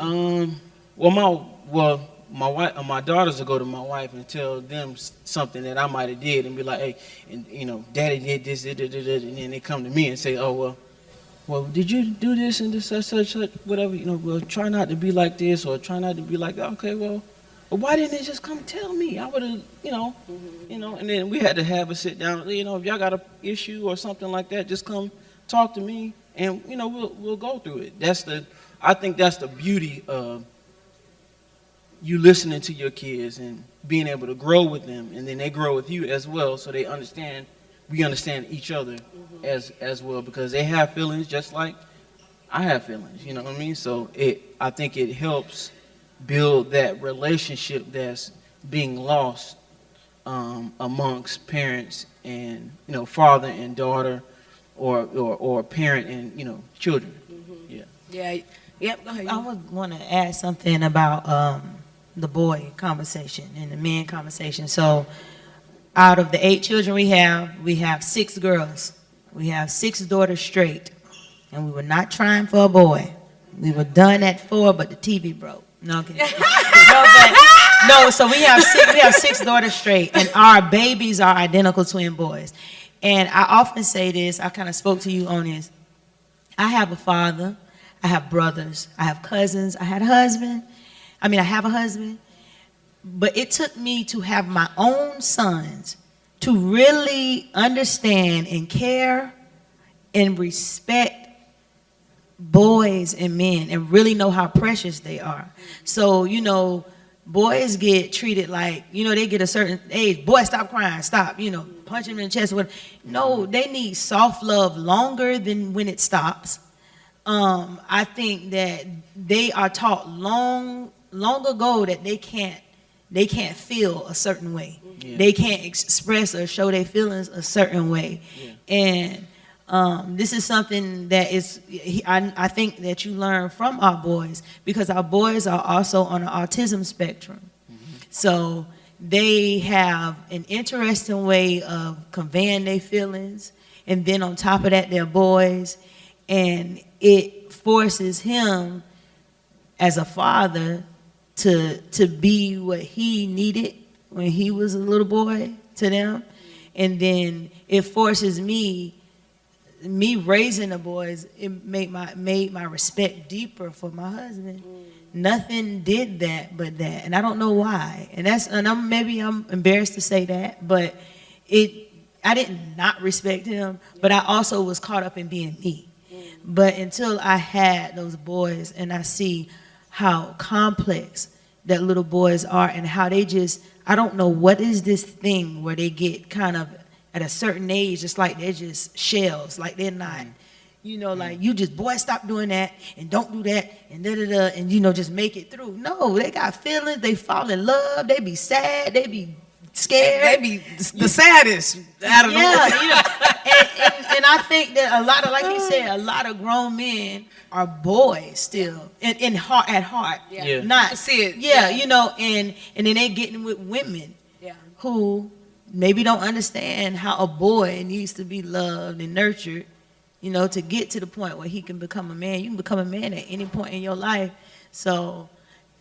My daughters will go to my wife and tell them something that I might have did and be like, hey, and daddy did this, and then they come to me and say, well, did you do this and this such whatever, well, try not to be like this or try not to be like that. Okay, well, why didn't they just come tell me? I would have, and then we had to have a sit down. If y'all got an issue or something like that, just come talk to me, and we'll go through it. I think that's the beauty of you listening to your kids and being able to grow with them, and then they grow with you as well, so they understand. We understand each other as well because they have feelings just like I have feelings. You know what I mean? So I think it helps build that relationship that's being lost amongst parents and father and daughter or parent and children.
Yep, go ahead.
I would want to add something about the boy conversation and the men conversation. So out of the 8 children we have 6 girls. We have 6 daughters straight. And we were not trying for a boy. We were done at 4, but the TV broke. No, okay. So we have 6 daughters straight, and our babies are identical twin boys. And I often say this, I kind of spoke to you on this. I have a father, I have brothers, I have cousins, I have a husband, but it took me to have my own sons to really understand and care and respect boys and men and really know how precious they are. So, boys get treated like, they get a certain age. Boy, stop crying, stop, punch him in the chest. No, they need soft love longer than when it stops. I think that they are taught long ago that they can't feel a certain way. Yeah. They can't express or show their feelings a certain way. Yeah. And this is something that I think that you learn from our boys, because our boys are also on an autism spectrum. Mm-hmm. So they have an interesting way of conveying their feelings, and then on top of that, they're boys, and it forces him as a father to be what he needed when he was a little boy to them, and then it forces me raising the boys. It made my respect deeper for my husband. Nothing did that but that, and I don't know why. And I'm embarrassed to say that, but I didn't not respect him, but I also was caught up in being me. But until I had those boys, and I see how complex that little boys are, and how I don't know what is this thing where they get kind of at a certain age, it's like they're just shells, like they're not, like you just, boy, stop doing that, and don't do that, and da-da-da, and just make it through. No, they got feelings, they fall in love, they be sad, they be scared.
They be the saddest out of them.
And I think that a lot of, like he said, a lot of grown men are boys still, at heart.
Yeah.
Not
to see it.
Yeah, and then they getting with women who maybe don't understand how a boy needs to be loved and nurtured, to get to the point where he can become a man. You can become a man at any point in your life. So,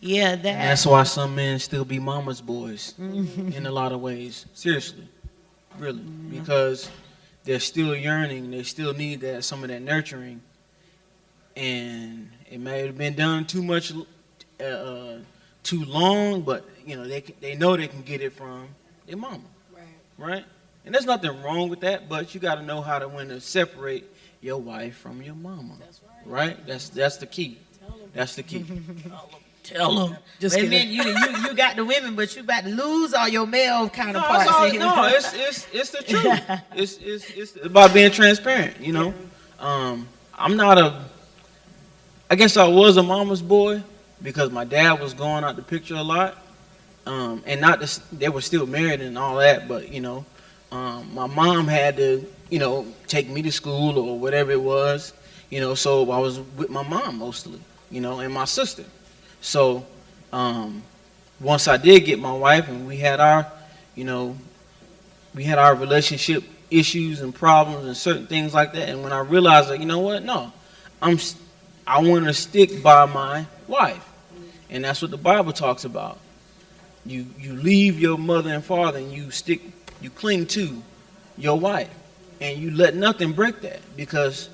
yeah,
that's why some men still be mama's boys in a lot of ways. Seriously, really, because they're still yearning. They still need some of that nurturing, and it may have been done too much, too long. But they know they can get it from their mama. Right? And there's nothing wrong with that, but you got to know how when to separate your wife from your mama. That's right. That's the key. That's the key. Tell them.
Just wait a minute, you got the women, but you about to lose all your male counterparts.
It's the truth. It's about being transparent. I'm not I guess I was a mama's boy because my dad was going out the picture a lot. And they were still married and all that, but my mom had to take me to school or whatever it was, so I was with my mom mostly, and my sister. So once I did get my wife, and we had our relationship issues and problems and certain things like that, and when I realized that, no, I want to stick by my wife, and that's what the Bible talks about. You leave your mother and father, and you cling to your wife, and you let nothing break that, because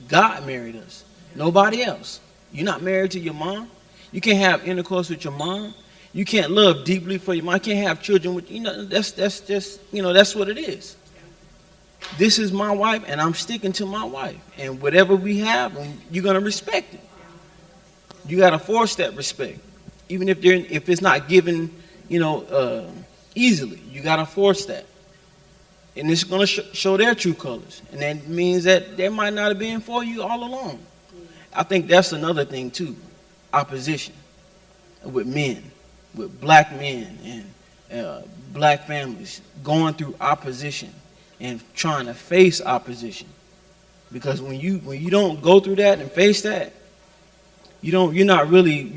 God married us, nobody else. You're not married to your mom. You can't have intercourse with your mom. You can't love deeply for your mom. You can't have children with that's just that's what it is. This is my wife, and I'm sticking to my wife, and whatever we have, you're gonna respect it. You gotta force that respect. Even if it's not given, easily, you gotta force that, and it's gonna show their true colors, and that means that they might not have been for you all along. I think that's another thing too, opposition with men, with black men and black families going through opposition and trying to face opposition, because when you don't go through that and face that, you're not really,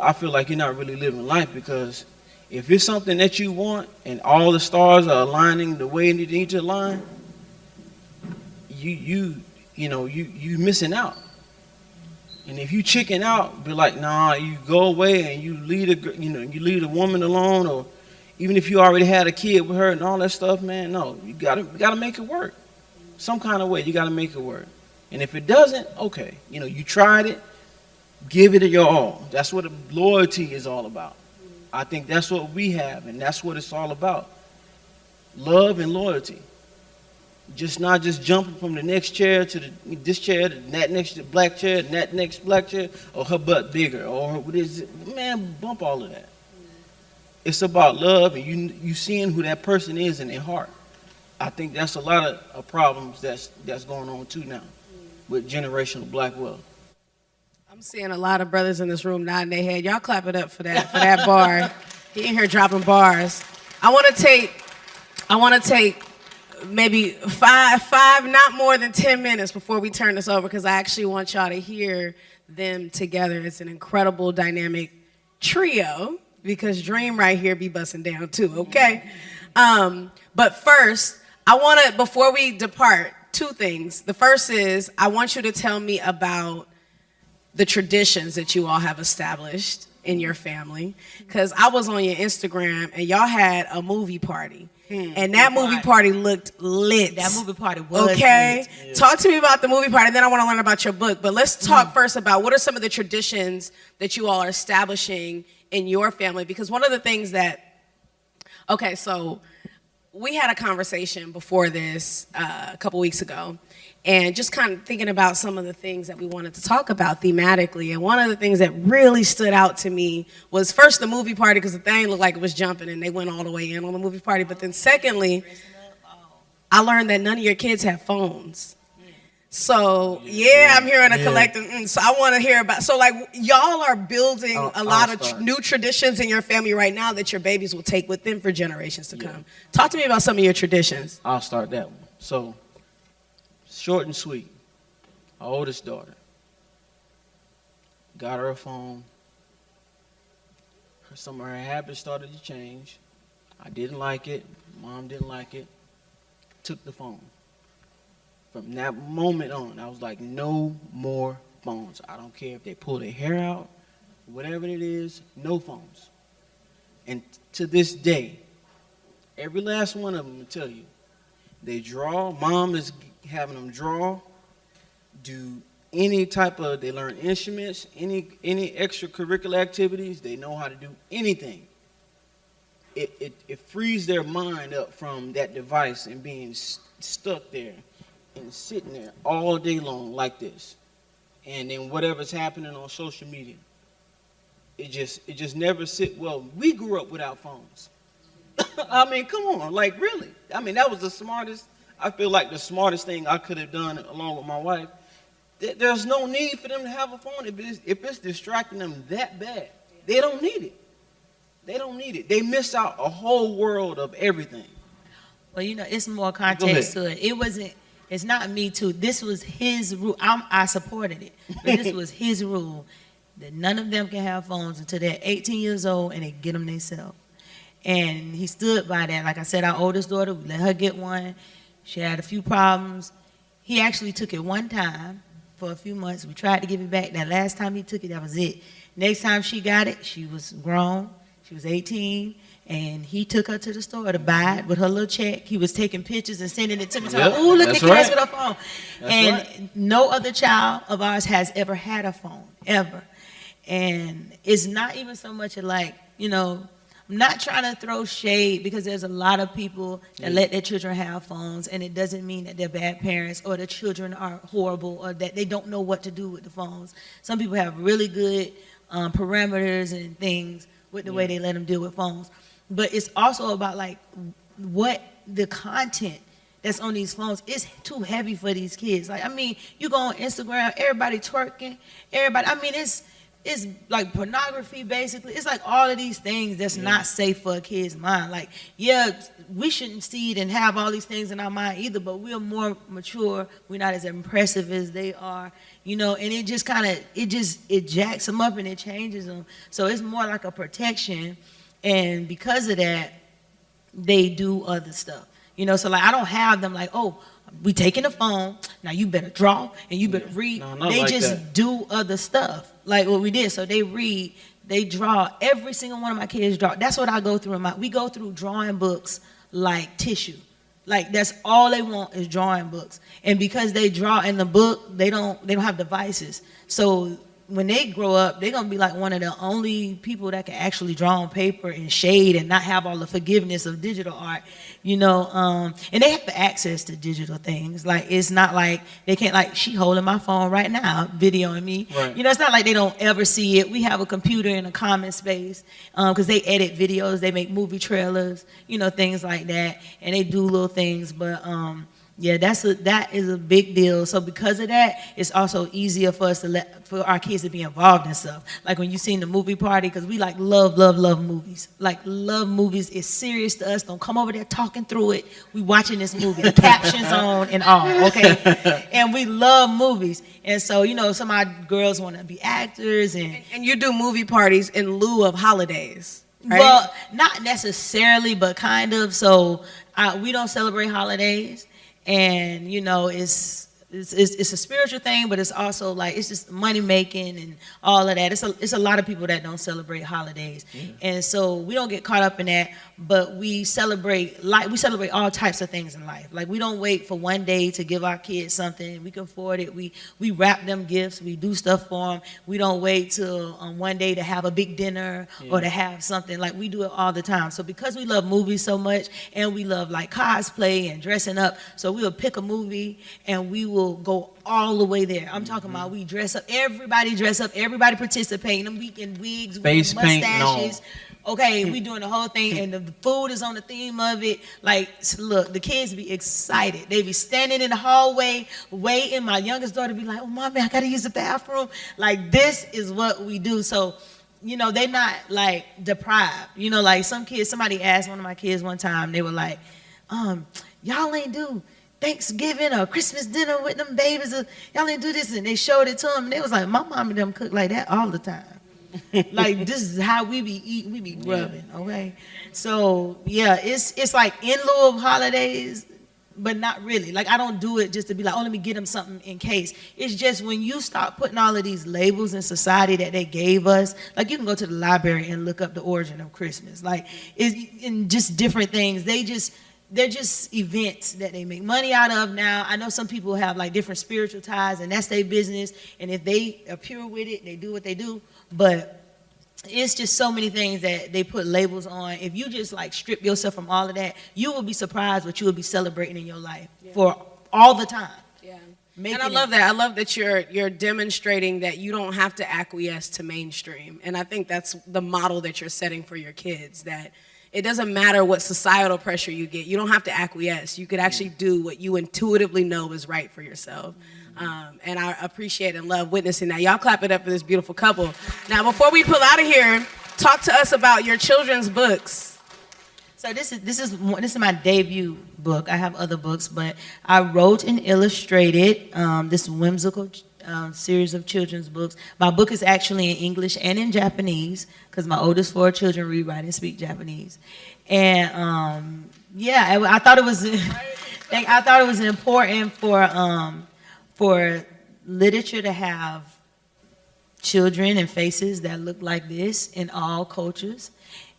I feel like you're not really living life, because if it's something that you want and all the stars are aligning the way they need to align, you missing out. And if you chicken out, be like, nah, you go away and you leave a woman alone, or even if you already had a kid with her and all that stuff, man, no, you gotta make it work. Some kind of way, you gotta make it work. And if it doesn't, okay, you tried it, give it your all. That's what loyalty is all about. I think that's what we have, and that's what it's all about. Love and loyalty. Not just jumping from the next chair to this chair, to that next black chair, and that next black chair, or her butt bigger, or man, bump all of that. It's about love, and you seeing who that person is in their heart. I think that's a lot of problems that's going on too now with generational black wealth.
I'm seeing a lot of brothers in this room nodding their head. Y'all clap it up for that bar. He in here dropping bars. I want to take maybe five, not more than 10 minutes before we turn this over, because I actually want y'all to hear them together. It's an incredible dynamic trio, because Dream right here be busting down too, okay? But first, before we depart, two things. The first is, I want you to tell me about the traditions that you all have established in your family, because I was on your Instagram and y'all had a movie party. And that movie party looked lit.
That movie party was
okay.
lit.
Yeah. Talk to me about the movie party, and then I want to learn about your book. But let's talk first about what are some of the traditions that you all are establishing in your family. Because one of the things so we had a conversation before this a couple weeks ago, and just kind of thinking about some of the things that we wanted to talk about thematically. And one of the things that really stood out to me was first the movie party, because the thing looked like it was jumping and they went all the way in on the movie party. But then secondly, I learned that none of your kids have phones. So I'm hearing a collective, so I want to hear about, so like y'all are building a lot of new traditions in your family right now that your babies will take with them for generations to come. Talk to me about some of your traditions.
I'll start that one. So, short and sweet. Our oldest daughter. Got her a phone. Some of her habits started to change. I didn't like it. Mom didn't like it. Took the phone. From that moment on, I was like, no more phones. I don't care if they pull their hair out, whatever it is, no phones. And to this day, every last one of them will tell you, they draw. Mom is having them draw, do any type of, they learn instruments, any extracurricular activities, they know how to do anything. It frees their mind up from that device and being stuck there and sitting there all day long like this. And then whatever's happening on social media, it just never sit well. We grew up without phones. I mean, come on, like really. I mean, that was the smartest thing I could have done along with my wife. There's no need for them to have a phone if it's distracting them that bad. They don't need it. They don't need it. They miss out a whole world of everything.
Well, it's more context to it. It's not me too. This was his rule. I supported it, but this was his rule that none of them can have phones until they're 18 years old and they get them themselves. And he stood by that. Like I said, our oldest daughter, we let her get one. She had a few problems. He actually took it one time for a few months. We tried to give it back. That last time he took it, that was it. Next time she got it, she was grown. She was 18, and he took her to the store to buy it with her little check. He was taking pictures and sending it to me. Oh, look at Cass with her phone. No other child of ours has ever had a phone, ever. And it's not even so much like, I'm not trying to throw shade, because there's a lot of people that let their children have phones, and it doesn't mean that they're bad parents or the children are horrible or that they don't know what to do with the phones. Some people have really good parameters and things with the way they let them deal with phones. But it's also about like what the content that's on these phones is too heavy for these kids. Like, I mean, you go on Instagram, everybody twerking, everybody, I mean, it's it's like pornography, basically. It's like all of these things that's not safe for a kid's mind. Like, yeah, we shouldn't see it and have all these things in our mind either, but we're more mature. We're not as impressive as they are, you know, and it just kind of, it jacks them up and it changes them. So it's more like a protection, and because of that, they do other stuff. You know, so like I don't have them like, oh, we taking the phone, now you better draw and you better read.
No,
they
like
just
that.
do other stuff like what we did. So they read, they draw. Every single one of my kids draw. That's what I go through. We go through drawing books like tissue. Like that's all they want is drawing books. And because they draw in the book, they don't have devices. So when they grow up, they're gonna be like one of the only people that can actually draw on paper and shade and not have all the forgiveness of digital art, you know. And they have access to digital things. Like it's not like they can't, like she holding my phone right now, videoing me.
Right.
You know, it's not like they don't ever see it. We have a computer in a common space because they edit videos, they make movie trailers, you know, things like that, and they do little things, but. Yeah, that is a big deal. So because of that, it's also easier for us for our kids to be involved in stuff. Like when you seen the movie party, because we like love movies. Like love movies. It's serious to us. Don't come over there talking through it. We watching this movie, the captions on and all, okay? And we love movies. And so, you know, some of our girls want to be actors and
you do movie parties in lieu of holidays, right?
Well, not necessarily, but kind of. So we don't celebrate holidays. And you know, it's a spiritual thing, but it's also like it's just money making and all of that. It's a lot of people that don't celebrate holidays, and so we don't get caught up in that. But we celebrate all types of things in life. Like we don't wait for one day to give our kids something. We can afford it. We wrap them gifts. We do stuff for them. We don't wait till one day to have a big dinner or to have something. Like we do it all the time. So because we love movies so much and we love like cosplay and dressing up, so we'll pick a movie and we will go all the way there. I'm talking about we dress up, everybody participating. We in wigs,
face
with
paint,
mustaches. Okay, we doing the whole thing, and the food is on the theme of it. Like, look, the kids be excited. They be standing in the hallway waiting. My youngest daughter be like, "Oh, mommy, I gotta use the bathroom." Like, this is what we do. So, you know, they not like deprived. You know, like somebody asked one of my kids one time. They were like, "Y'all ain't do Thanksgiving or Christmas dinner with them babies. Y'all ain't do this," and they showed it to them, and they was like, "My mom and them cook like that all the time." Like this is how we be eating, we be grubbing, okay? So yeah, it's like in lieu of holidays, but not really. Like I don't do it just to be like, oh, let me get them something in case. It's just when you start putting all of these labels in society that they gave us, like you can go to the library and look up the origin of Christmas. Like it's in just different things. They're just events that they make money out of now. I know some people have like different spiritual ties and that's their business. And if they are pure with it, they do what they do. But it's just so many things that they put labels on. If you just like strip yourself from all of that, you will be surprised what you will be celebrating in your life for all the time.
Yeah. And I love that. I love that you're demonstrating that you don't have to acquiesce to mainstream. And I think that's the model that you're setting for your kids, that it doesn't matter what societal pressure you get. You don't have to acquiesce. You could actually do what you intuitively know is right for yourself. And I appreciate and love witnessing that. Y'all clap it up for this beautiful couple. Now, before we pull out of here, talk to us about your children's books.
So this is my debut book. I have other books, but I wrote and illustrated this whimsical series of children's books. My book is actually in English and in Japanese because my oldest 4 children read, write, and speak Japanese. And yeah, I thought it was important for literature to have children and faces that look like this in all cultures.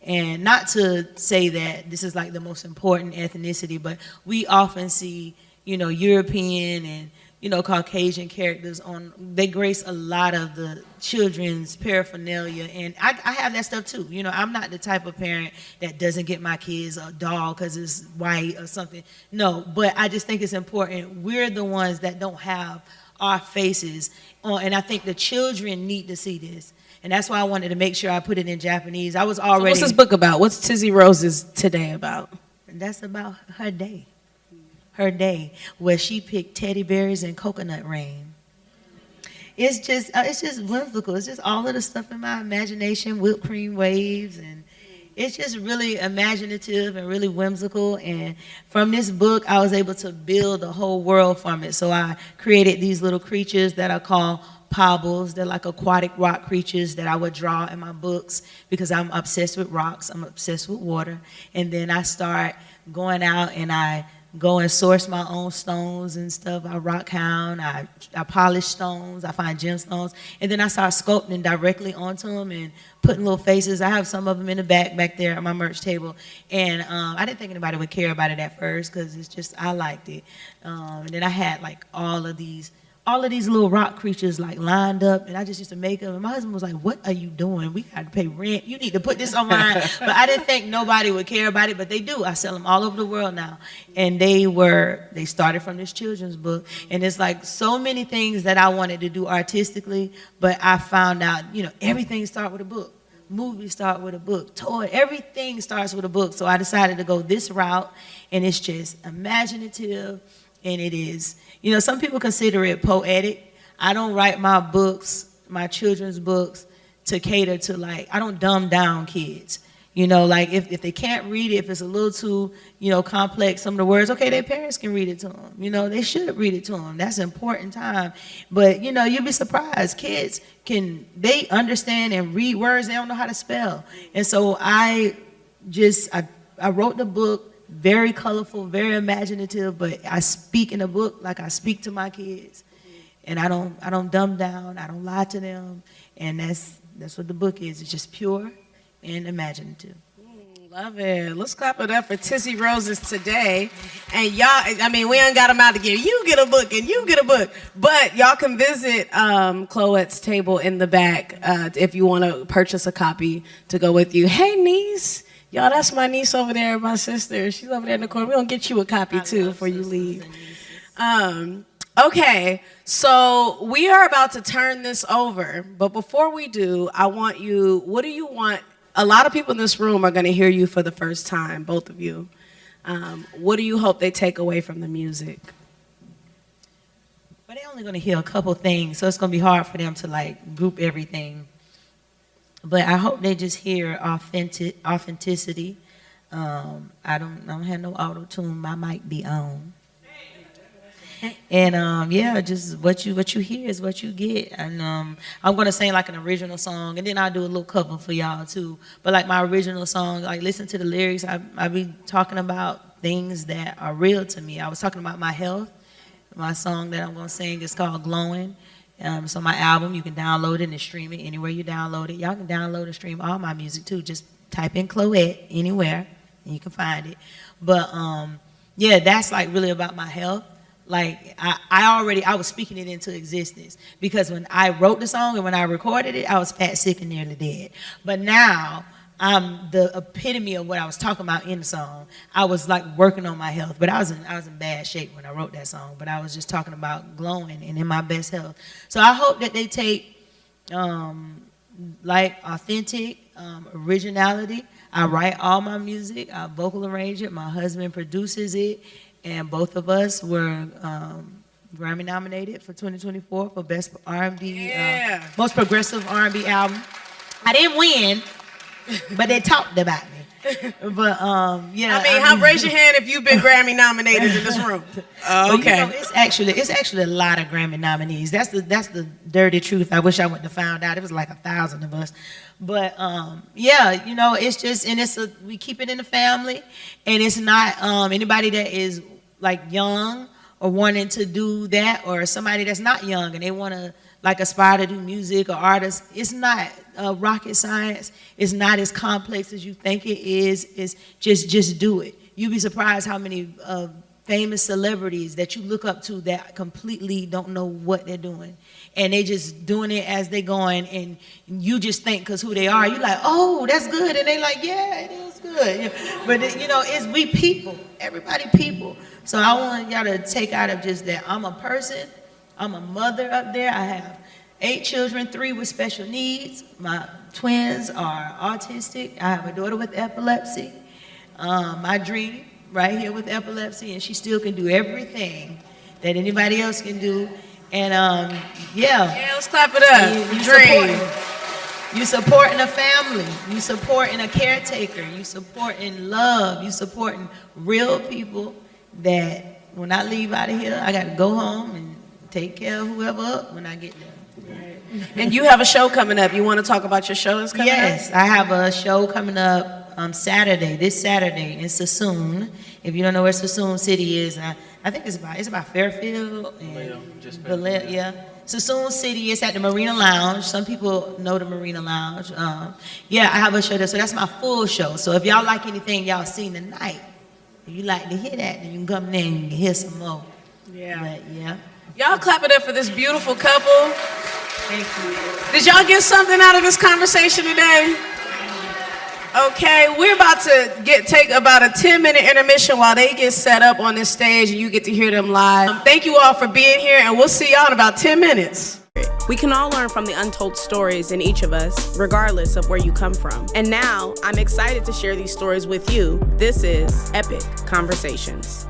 And not to say that this is like the most important ethnicity, but we often see, you know, European and, you know, Caucasian characters they grace a lot of the children's paraphernalia. And I have that stuff too. You know, I'm not the type of parent that doesn't get my kids a doll because it's white or something. No, but I just think it's important. We're the ones that don't have our faces on, and I think the children need to see this. And that's why I wanted to make sure I put it in Japanese. I was already...
So what's this book about? What's Tizzy Rose's Today about?
That's about her day. Her day, where she picked teddy bears and coconut rain. it's just whimsical. It's just all of the stuff in my imagination, whipped cream waves, and it's just really imaginative and really whimsical. And from this book, I was able to build a whole world from it. So I created these little creatures that are called pebbles. They're like aquatic rock creatures that I would draw in my books because I'm obsessed with rocks. I'm obsessed with water. And then I start going out and I go and source my own stones and stuff. I rock hound, I polish stones, I find gemstones, and then I start sculpting directly onto them and putting little faces. I have some of them in the back there at my merch table, and I didn't think anybody would care about it at first because it's just, I liked it. And then I had like all of these little rock creatures like lined up, and I just used to make them. And my husband was like, "What are you doing? We got to pay rent. You need to put this online." But I didn't think nobody would care about it, but they do. I sell them all over the world now. And they started from this children's book. And it's like so many things that I wanted to do artistically, but I found out, everything starts with a book. Movies start with a book. Toy, everything starts with a book. So I decided to go this route, and it's just imaginative, and it is. Some people consider it poetic. I don't write my books, my children's books, to cater to I don't dumb down kids. If they can't read it, if it's a little too, complex, some of the words, okay, their parents can read it to them. They should read it to them. That's an important time. But, you'll be surprised. Kids they understand and read words they don't know how to spell. And so I wrote the book, very colorful, very imaginative, but I speak in the book like I speak to my kids. And I don't dumb down, I don't lie to them. And that's what the book is. It's just pure and imaginative.
Love it. Let's clap it up for Tizzy Roses today. And y'all, we ain't got them out to give you get a book and you get a book. But y'all can visit Clowette's table in the back if you want to purchase a copy to go with you. Hey, niece. Y'all, that's my niece over there, my sister. She's over there in the corner. We're going to get you a copy, too, before you leave. Okay, so we are about to turn this over. But before we do, what do you want? A lot of people in this room are going to hear you for the first time, both of you. What do you hope they take away from the music?
But they're only going to hear a couple things, so it's going to be hard for them to, group everything. But I hope they just hear authenticity. I don't have no auto-tune. My mic be on. And just what you hear is what you get. And I'm gonna sing an original song, and then I'll do a little cover for y'all too. But my original song, listen to the lyrics. I be talking about things that are real to me. I was talking about my health. My song that I'm gonna sing is called "Glowing." So my album, you can download it and stream it anywhere you download it. Y'all can download and stream all my music too. Just type in Clowette anywhere and you can find it. But that's really about my health. I was speaking it into existence because when I wrote the song and when I recorded it, I was fat, sick, and nearly dead. But now I'm the epitome of what I was talking about in the song. I was working on my health, but I was in bad shape when I wrote that song. But I was just talking about glowing and in my best health. So I hope that they take authentic originality. I write all my music. I vocal arrange it. My husband produces it, and both of us were Grammy-nominated for 2024 for Best R&B, Most Progressive R&B Album. I didn't win. But they talked about me. But
raise your hand if you've been Grammy nominated in this room. Okay.
But, it's actually a lot of Grammy nominees. That's the dirty truth. I wish I wouldn't have found out. It was 1,000 of us. But it's just, and we keep it in the family, and it's not anybody that is young or wanting to do that, or somebody that's not young and they want to aspire to do music or artists. It's not rocket science. It's not as complex as you think it is. It's just do it. You'd be surprised how many famous celebrities that you look up to that completely don't know what they're doing. And they just doing it as they going, and you just think because who they are, you're like, oh, that's good. And they yeah, it is good. But, it's we people. Everybody people. So I want y'all to take out of just that I'm a person. I'm a mother up there. I have 8 children, 3 with special needs. My twins are autistic. I have a daughter with epilepsy. My dream right here with epilepsy, and she still can do everything that anybody else can do. And yeah.
Yeah, let's clap it up.
You supporting a family. You supporting a caretaker. You supporting love. You supporting real people that when I leave out of here, I got to go home and take care of whoever up when I get there.
And you have a show coming up. You want to talk about your show that's coming up?
Yes, I have a show coming up this Saturday in Sassoon. If you don't know where Sassoon City is, I think it's about Fairfield and Vallejo, yeah. Sassoon City is at the Marina Lounge. Some people know the Marina Lounge. Yeah, I have a show there, so that's my full show. So if y'all like anything y'all seen tonight, if you like to hear that, then you can come in and hear some more.
Yeah.
But, yeah.
Y'all clap it up for this beautiful couple.
Thank you.
Did y'all get something out of this conversation today? Okay, we're about to take about a 10-minute intermission while they get set up on this stage and you get to hear them live. Thank you all for being here, and we'll see y'all in about 10 minutes. We can all learn from the untold stories in each of us, regardless of where you come from. And now, I'm excited to share these stories with you. This is EPEC Conversations.